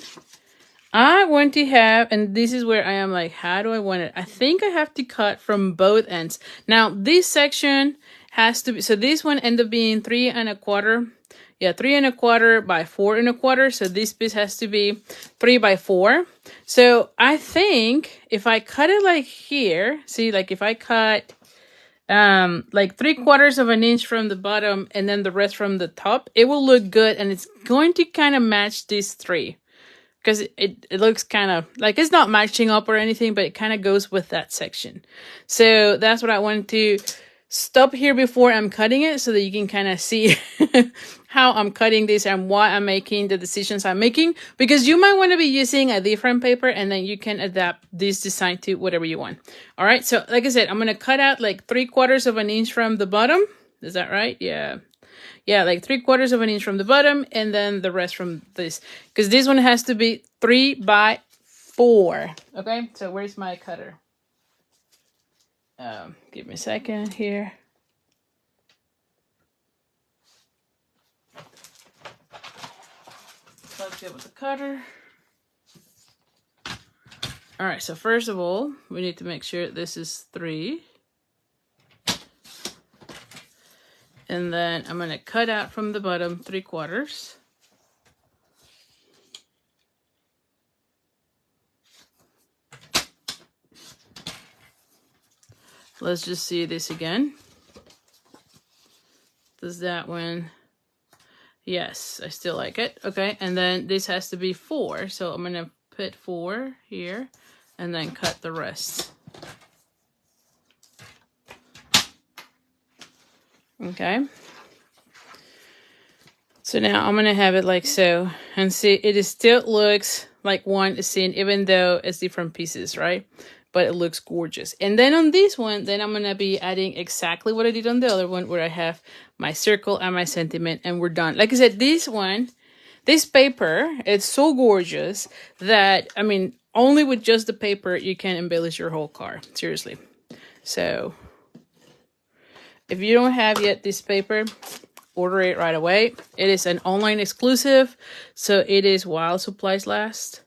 I want to have, and this is where I am like, how do I want it? I think I have to cut from both ends. Now, this section has to be, so this one ended up being 3 1/4. Yeah, 3 1/4 by 4 1/4. So this piece has to be 3 by 4. So I think if I cut it like here, see, like if I cut like 3/4 inch from the bottom and then the rest from the top, it will look good, and it's going to kind of match these 3. because it looks kind of like it's not matching up or anything, but it kind of goes with that section. So that's what I wanted to stop here before I'm cutting it, so that you can kind of see how I'm cutting this and why I'm making the decisions I'm making, because you might want to be using a different paper, and then you can adapt this design to whatever you want. All right, so like I said, I'm going to cut out like 3/4 of an inch from the bottom. Is that right? Yeah, like 3/4 of an inch from the bottom, and then the rest from this, because this one has to be 3 by 4. Okay, so where's my cutter? Give me a second here. Let's go with the cutter. All right, so first of all, we need to make sure this is 3. And then I'm going to cut out from the bottom 3/4. Let's just see this again. Does that one? Yes, I still like it. Okay, and then this has to be 4. So I'm going to put 4 here and then cut the rest. Okay. So now I'm going to have it like so. And see, it is still looks like one is seen, even though it's different pieces, right? But it looks gorgeous. And then on this one, then I'm going to be adding exactly what I did on the other one, where I have my circle and my sentiment, and we're done. Like I said, this one, this paper, it's so gorgeous that, I mean, only with just the paper, you can embellish your whole card. Seriously. So if you don't have yet this paper, order it right away. It is an online exclusive, so it is while supplies last.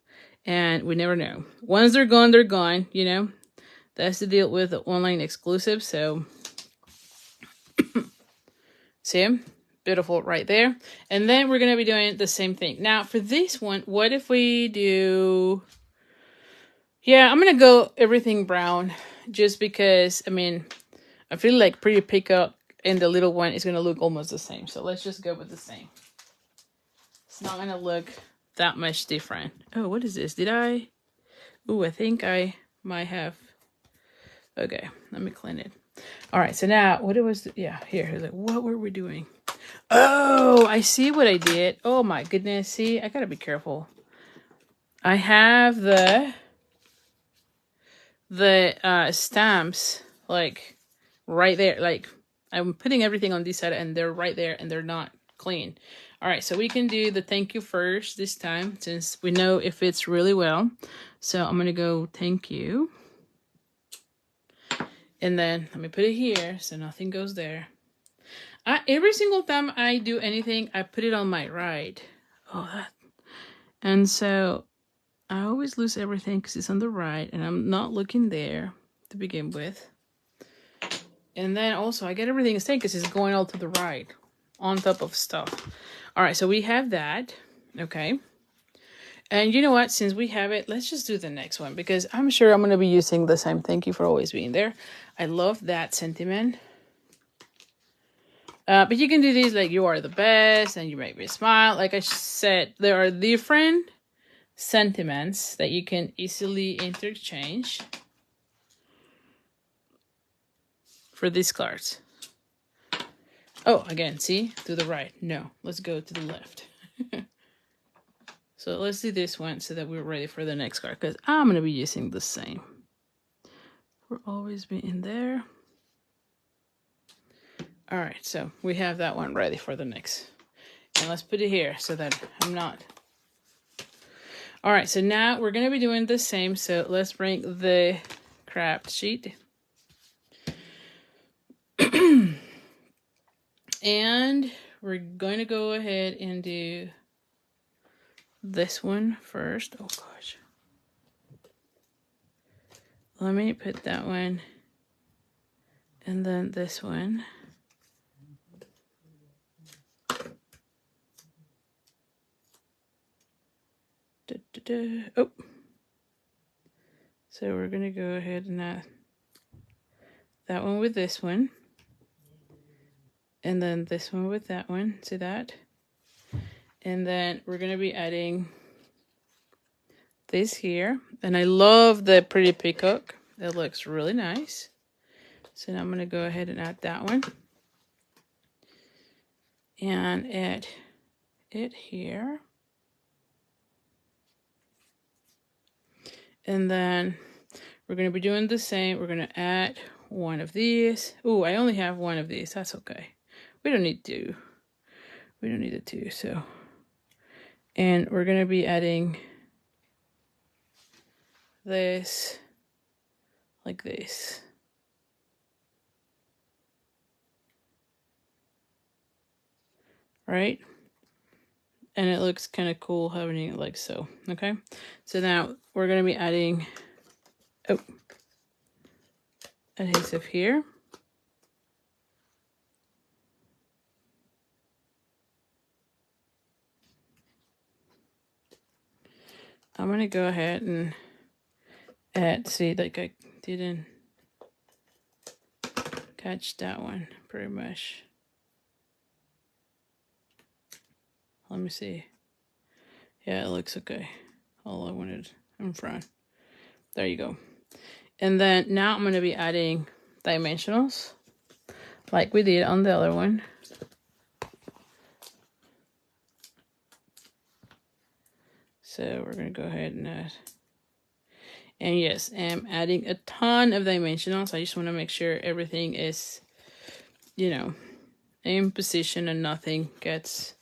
And we never know. Once they're gone, you know. That's the deal with the online exclusive. So, see? Beautiful right there. And then we're going to be doing the same thing. Now, for this one, what if we do... Yeah, I'm going to go everything brown. Just because, I mean, I feel like Pretty Peacock and the little one is going to look almost the same. So let's just go with the same. It's not going to look that much different. Oh, what is this? Did I? Oh, I think I might have. Okay, let me clean it. All right, so now what it was? Yeah, here. Like, what were we doing? Oh, I see what I did. Oh my goodness! See, I gotta be careful. I have the stamps like right there. Like I'm putting everything on this side, and they're right there, and they're not clean. All right, so we can do the thank you first this time, since we know it fits really well. So I'm going to go thank you. And then let me put it here so nothing goes there. Every single time I do anything, I put it on my right. Oh, that. And so I always lose everything because it's on the right, and I'm not looking there to begin with. And then also I get everything straight because it's going all to the right on top of stuff. All right, so we have that. Okay. And you know what? Since we have it, let's just do the next one, because I'm sure I'm going to be using the same thank you for always being there. I love that sentiment. But you can do these like you are the best and you make me smile. Like I said, there are different sentiments that you can easily interchange for these cards. Oh, again, see? To the right. No, let's go to the left. So let's do this one so that we're ready for the next card, because I'm going to be using the same. We'll always be in there. All right, so we have that one ready for the next. And let's put it here so that I'm not... All right, so now we're going to be doing the same. So let's bring the craft sheet. And we're going to go ahead and do this one first. Oh, gosh. Let me put that one. And then this one. Oh. So we're going to go ahead and add that one with this one. And then this one with that one. See that? And then we're going to be adding this here. And I love the pretty peacock. It looks really nice. So now I'm going to go ahead and add that one. And add it here. And then we're going to be doing the same. We're going to add one of these. Oh, I only have one of these. That's okay. We don't need two. We don't need the two. So, and we're going to be adding this like this. Right? And it looks kind of cool having it like so. Okay? So now we're going to be adding adhesive here. I'm going to go ahead and add, see, like I didn't catch that one pretty much. Let me see. Yeah, it looks okay. All I wanted in front. There you go. And then now I'm going to be adding dimensionals like we did on the other one. So we're going to go ahead and add. And yes, I'm adding a ton of dimensionals. I just want to make sure everything is, you know, in position and nothing gets,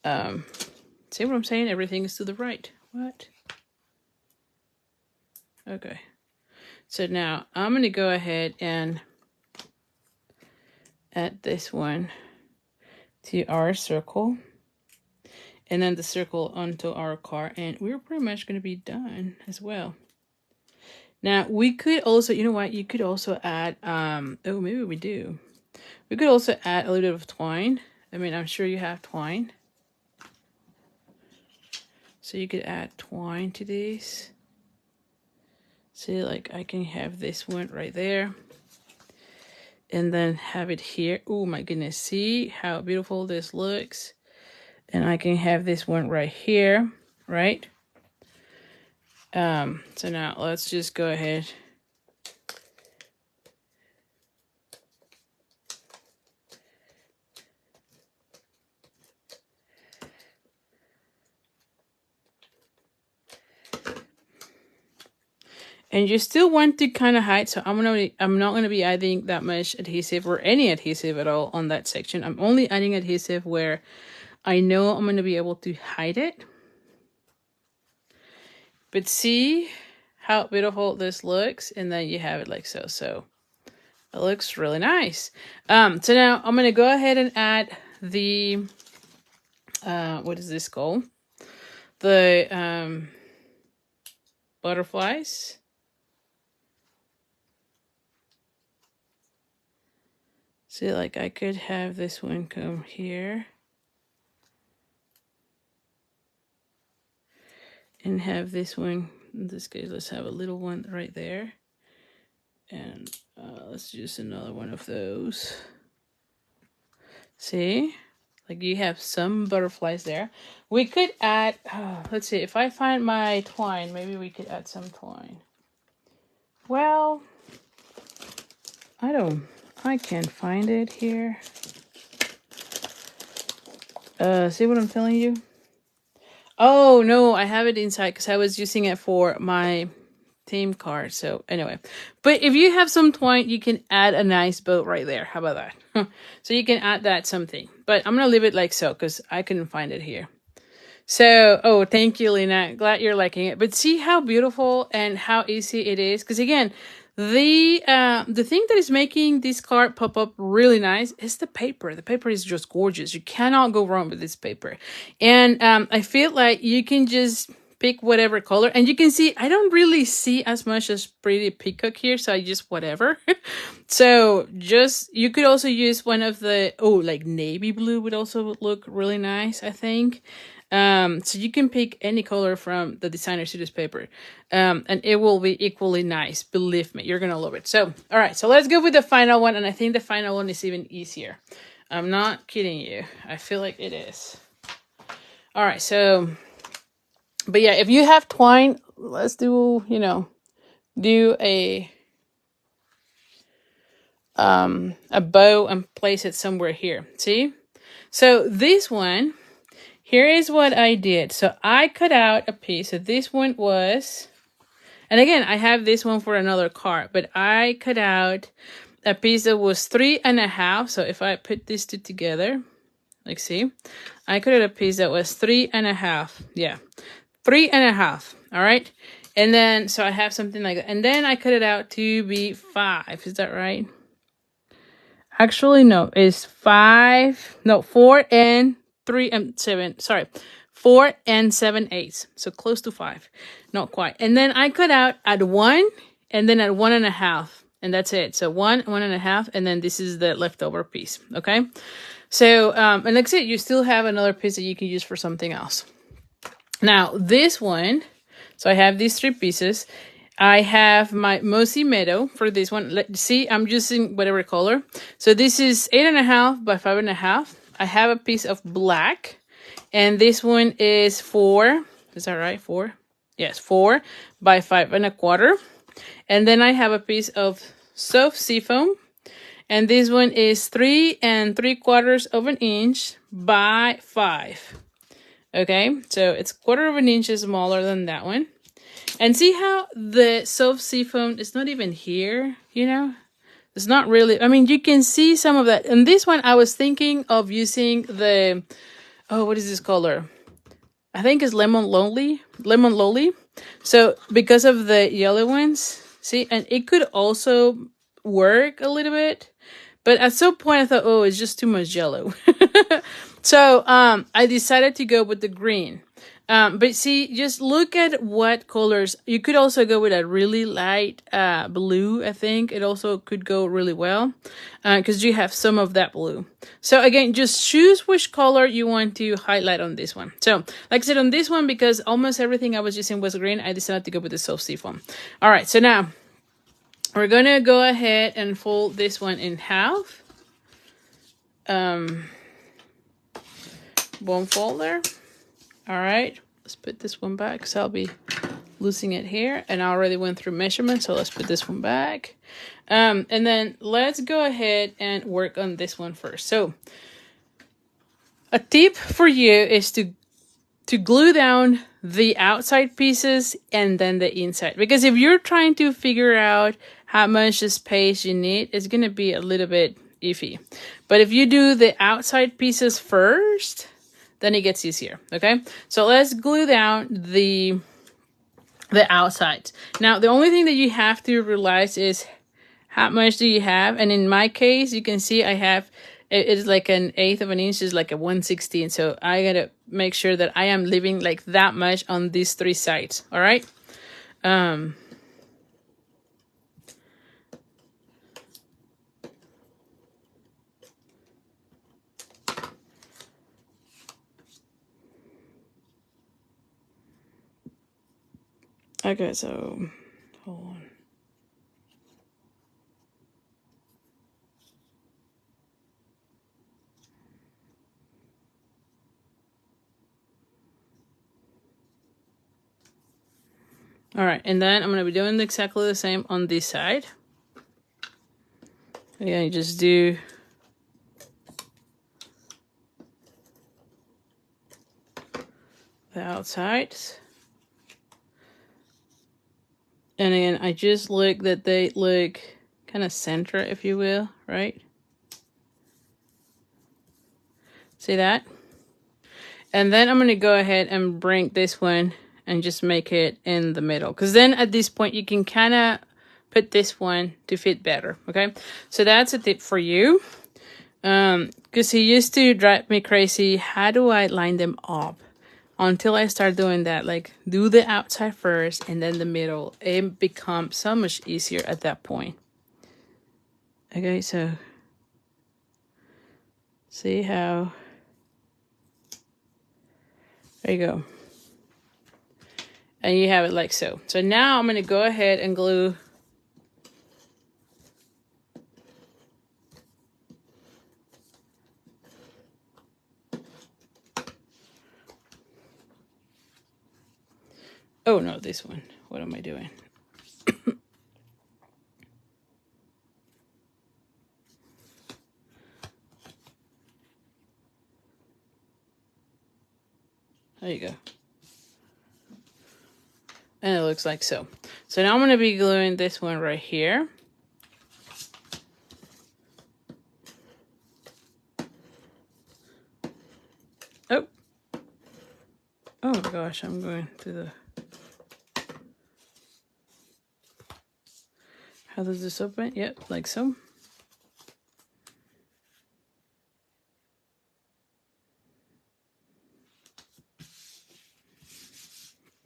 see what I'm saying? Everything is to the right. What? Okay. So now I'm going to go ahead and add this one to our circle. And then the circle onto our car. And we're pretty much going to be done as well. Now, we could also, you know what? You could also add, oh, maybe we do. We could also add a little bit of twine. I mean, I'm sure you have twine. So you could add twine to these. See, like I can have this one right there. And then have it here. Oh my goodness. See how beautiful this looks. And I can have this one right here, right? So now let's just go ahead. And you still want to kind of hide, so I'm not gonna be adding that much adhesive or any adhesive at all on that section. I'm only adding adhesive where I know I'm gonna be able to hide it. But see how beautiful this looks, and then you have it like so. So it looks really nice. So now I'm gonna go ahead and add the what is this called? The butterflies. See, like I could have this one come here. And have this one, in this case, let's have a little one right there. And let's use another one of those. See? Like you have some butterflies there. We could add, let's see, if I find my twine, maybe we could add some twine. Well, I can't find it here. See what I'm telling you? Oh, no, I have it inside because I was using it for my theme card. So anyway, but if you have some twine, you can add a nice bow right there. How about that? So you can add that something, but I'm going to leave it like so because I couldn't find it here. So, oh, thank you, Lena. Glad you're liking it. But see how beautiful and how easy it is. Because again, the thing that is making this card pop up really nice is the paper. The paper is just gorgeous. You cannot go wrong with this paper. And I feel like you can just pick whatever color. And you can see, I don't really see as much as pretty peacock here. So I just whatever. So just, you could also use one of the, like navy blue would also look really nice, I think. So you can pick any color from the Designer Studios paper, and it will be equally nice. Believe me, you're gonna love it. So, all right, so let's go with the final one, and I think the final one is even easier. I'm not kidding you. I feel like it is. All right, so But yeah, if you have twine, let's do, do a bow and place it somewhere here. See? So this one, here is what I did. So I cut out a piece. So this one was, and again, I have this one for another card, but I cut out a piece that was 3.5. So if I put these two together, like see, I cut out a piece that was 3.5. Yeah, 3.5. All right. And then, so I have something like that. And then I cut it out to be 5. Is that right? Actually, no, it's 5. No, 4 and 3 and 7. Sorry, 4 and 7/8. So close to 5. Not quite. And then I cut out at 1 and then at 1.5. And that's it. So 1, 1.5. And then this is the leftover piece. Okay. So, and like I said, you still have another piece that you can use for something else. Now, this one, so I have these 3 pieces. I have my mossy meadow for this one. See, I'm using whatever color. So this is 8.5 by 5.5. I have a piece of black. And this one is 4. Is that right? 4? Yes, 4 by 5.25. And then I have a piece of soft seafoam. And this one is 3.75 inches by 5. Okay, so it's 1/4 inch smaller than that one. And see how the soft seafoam is not even here, It's not really, I mean, you can see some of that. And this one, I was thinking of using the, what is this color? I think it's lemon lolly. So because of the yellow ones, see, and it could also work a little bit. But at some point I thought, it's just too much yellow. So I decided to go with the green. But see, just look at what colors. You could also go with a really light blue, I think. It also could go really well because you have some of that blue. So again, just choose which color you want to highlight on this one. So like I said, on this one, because almost everything I was using was green, I decided to go with the soft seafoam. All right, so now we're going to go ahead and fold this one in half. One fold there. All right, let's put this one back because I'll be losing it here. And I already went through measurements, so let's put this one back. And then let's go ahead and work on this one first. So a tip for you is to glue down the outside pieces and then the inside. Because if you're trying to figure out how much space you need, it's going to be a little bit iffy. But if you do the outside pieces first, then it gets easier. Okay, so let's glue down the outsides. Now, the only thing that you have to realize is how much do you have. And in my case, you can see I have, it's like 1/8 of an inch is like a 1/16. So I gotta make sure that I am leaving like that much on these 3 sides. All right. Okay, so hold on. All right, and then I'm going to be doing exactly the same on this side. Again, you just do the outsides. And again, I just look that they look kind of center, if you will, right? See that? And then I'm going to go ahead and bring this one and just make it in the middle. Because then at this point, you can kind of put this one to fit better, okay? So that's a tip for you. Because he used to drive me crazy. How do I line them up? Until I start doing that, like do the outside first and then the middle. It becomes so much easier at that point. Okay, so see how, there you go. And you have it like so. So now I'm going to go ahead and glue Oh no, this one. What am I doing? There you go. And it looks like so. So now I'm going to be gluing this one right here. Oh. Oh my gosh, I'm going to the... How does this open? Yep, like so.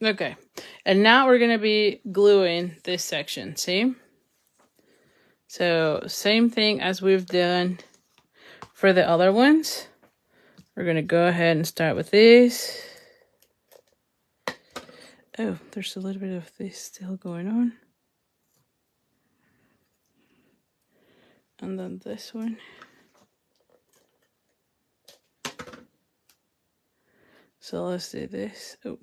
Okay, and now we're going to be gluing this section, see? So same thing as we've done for the other ones. We're going to go ahead and start with this. Oh, there's a little bit of this still going on. And then this one. So let's do this. Oh.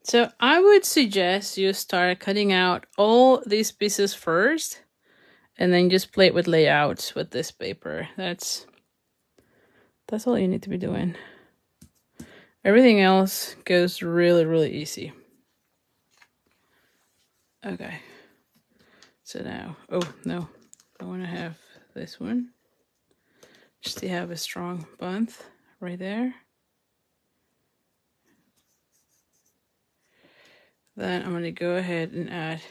So I would suggest you start cutting out all these pieces first and then just play it with layouts with this paper. That's all you need to be doing. Everything else goes really, really easy. Okay. So now, oh no, I want to have this one just to have a strong bond right there. Then I'm going to go ahead and add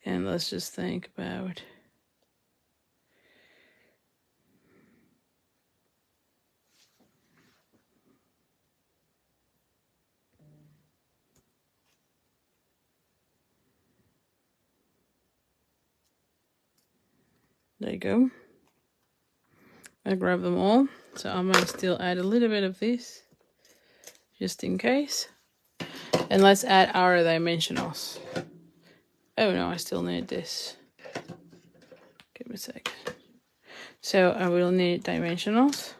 and let's just think about there you go. I grab them all. So I'm going to still add a little bit of this just in case. And let's add our dimensionals. Oh no, I still need this. Give me a sec. So I will need dimensionals.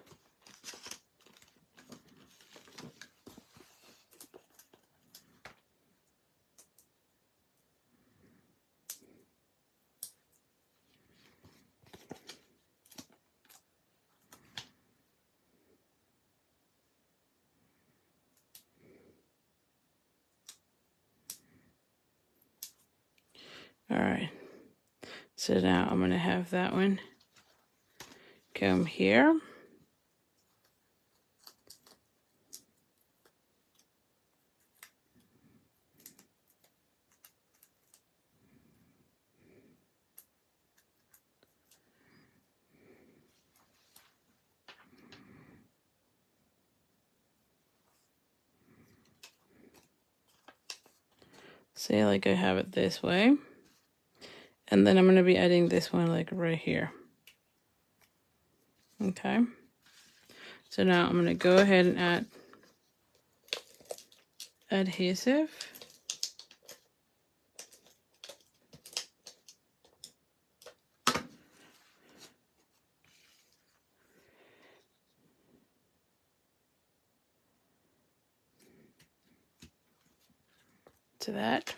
All right, so now I'm going to have that one come here. See, like I have it this way. And then I'm going to be adding this one like right here. Okay. So now I'm going to go ahead and add adhesive. To that.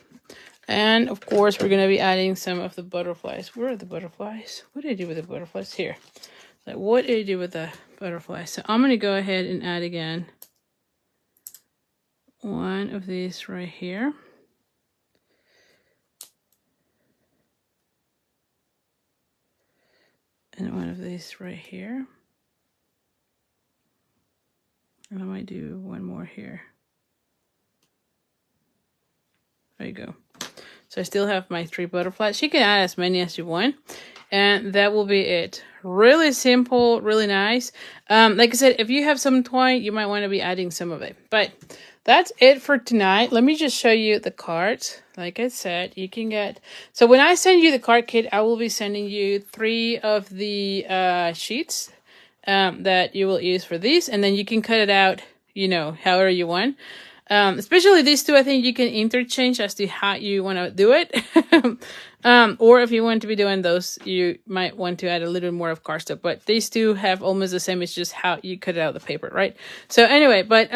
And of course, we're going to be adding some of the butterflies. Where are the butterflies? What did I do with the butterflies? Here. Like, what did I do with the butterflies? So I'm going to go ahead and add again one of these right here. And one of these right here. And I might do one more here. There you go. So I still have my 3 butterflies. You can add as many as you want. And that will be it. Really simple, really nice. Like I said, if you have some twine, you might want to be adding some of it. But that's it for tonight. Let me just show you the cards. Like I said, you can get... So when I send you the card kit, I will be sending you 3 of the sheets that you will use for these. And then you can cut it out, you know, however you want. Especially these two, I think you can interchange as to how you want to do it. Or if you want to be doing those, you might want to add a little more of cardstock. But these two have almost the same. It's just how you cut out the paper, right? So anyway, but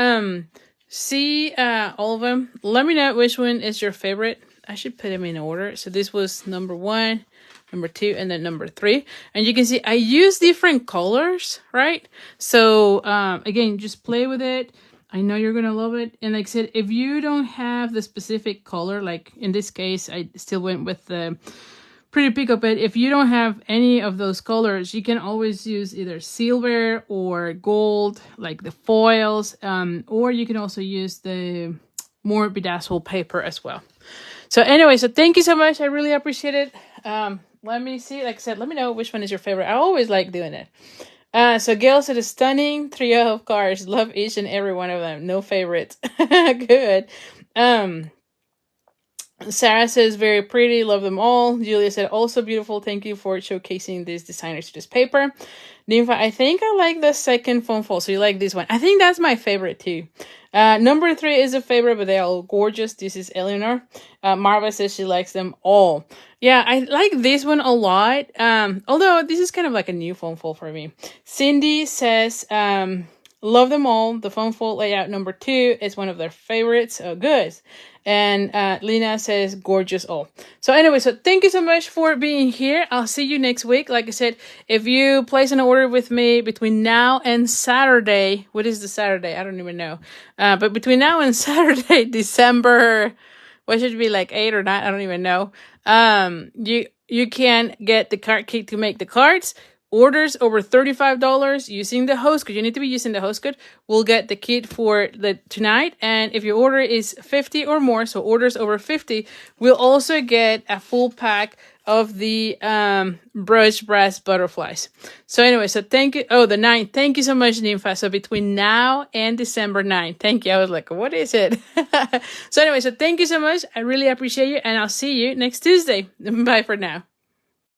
see all of them. Let me know which one is your favorite. I should put them in order. So this was number 1, number 2, and then number 3. And you can see I use different colors, right? So again, just play with it. I know you're gonna love it. And like I said, if you don't have the specific color, like in this case, I still went with the Pretty Pick-Up It. If you don't have any of those colors, you can always use either silver or gold, like the foils, or you can also use the more bedazzled paper as well. So anyway, so thank you so much. I really appreciate it. Let me see. Like I said, let me know which one is your favorite. I always like doing it. So Gail said a stunning trio of cards. Love each and every one of them. No favorites. Good. Sarah says very pretty. Love them all. Julia said also beautiful. Thank you for showcasing these designers to this paper. Nympha, I think I like the second foam fold. So you like this one. I think that's my favorite too. Number 3 is a favorite, but they're all gorgeous. This is Eleanor. Marva says she likes them all. Yeah, I like this one a lot. Although this is kind of like a new foam fold for me. Cindy says, love them all. The foam fold layout number 2 is one of their favorites. Oh, good. And Lena says, gorgeous all. So anyway, so thank you so much for being here. I'll see you next week. Like I said, if you place an order with me between now and Saturday, what is the Saturday? I don't even know. But between now and Saturday, December, what should it be, like 8 or 9? I don't even know. You can get the card kit to make the cards. Orders over $35 using the host code. You need to be using the host code. We'll get the kit for tonight. And if your order is 50 or more, so orders over 50, we'll also get a full pack of the brushed brass butterflies. So anyway, so thank you. Oh, the 9th. Thank you so much, Nympha. So between now and December 9th. Thank you. I was like, what is it? So anyway, so thank you so much. I really appreciate you. And I'll see you next Tuesday. Bye for now.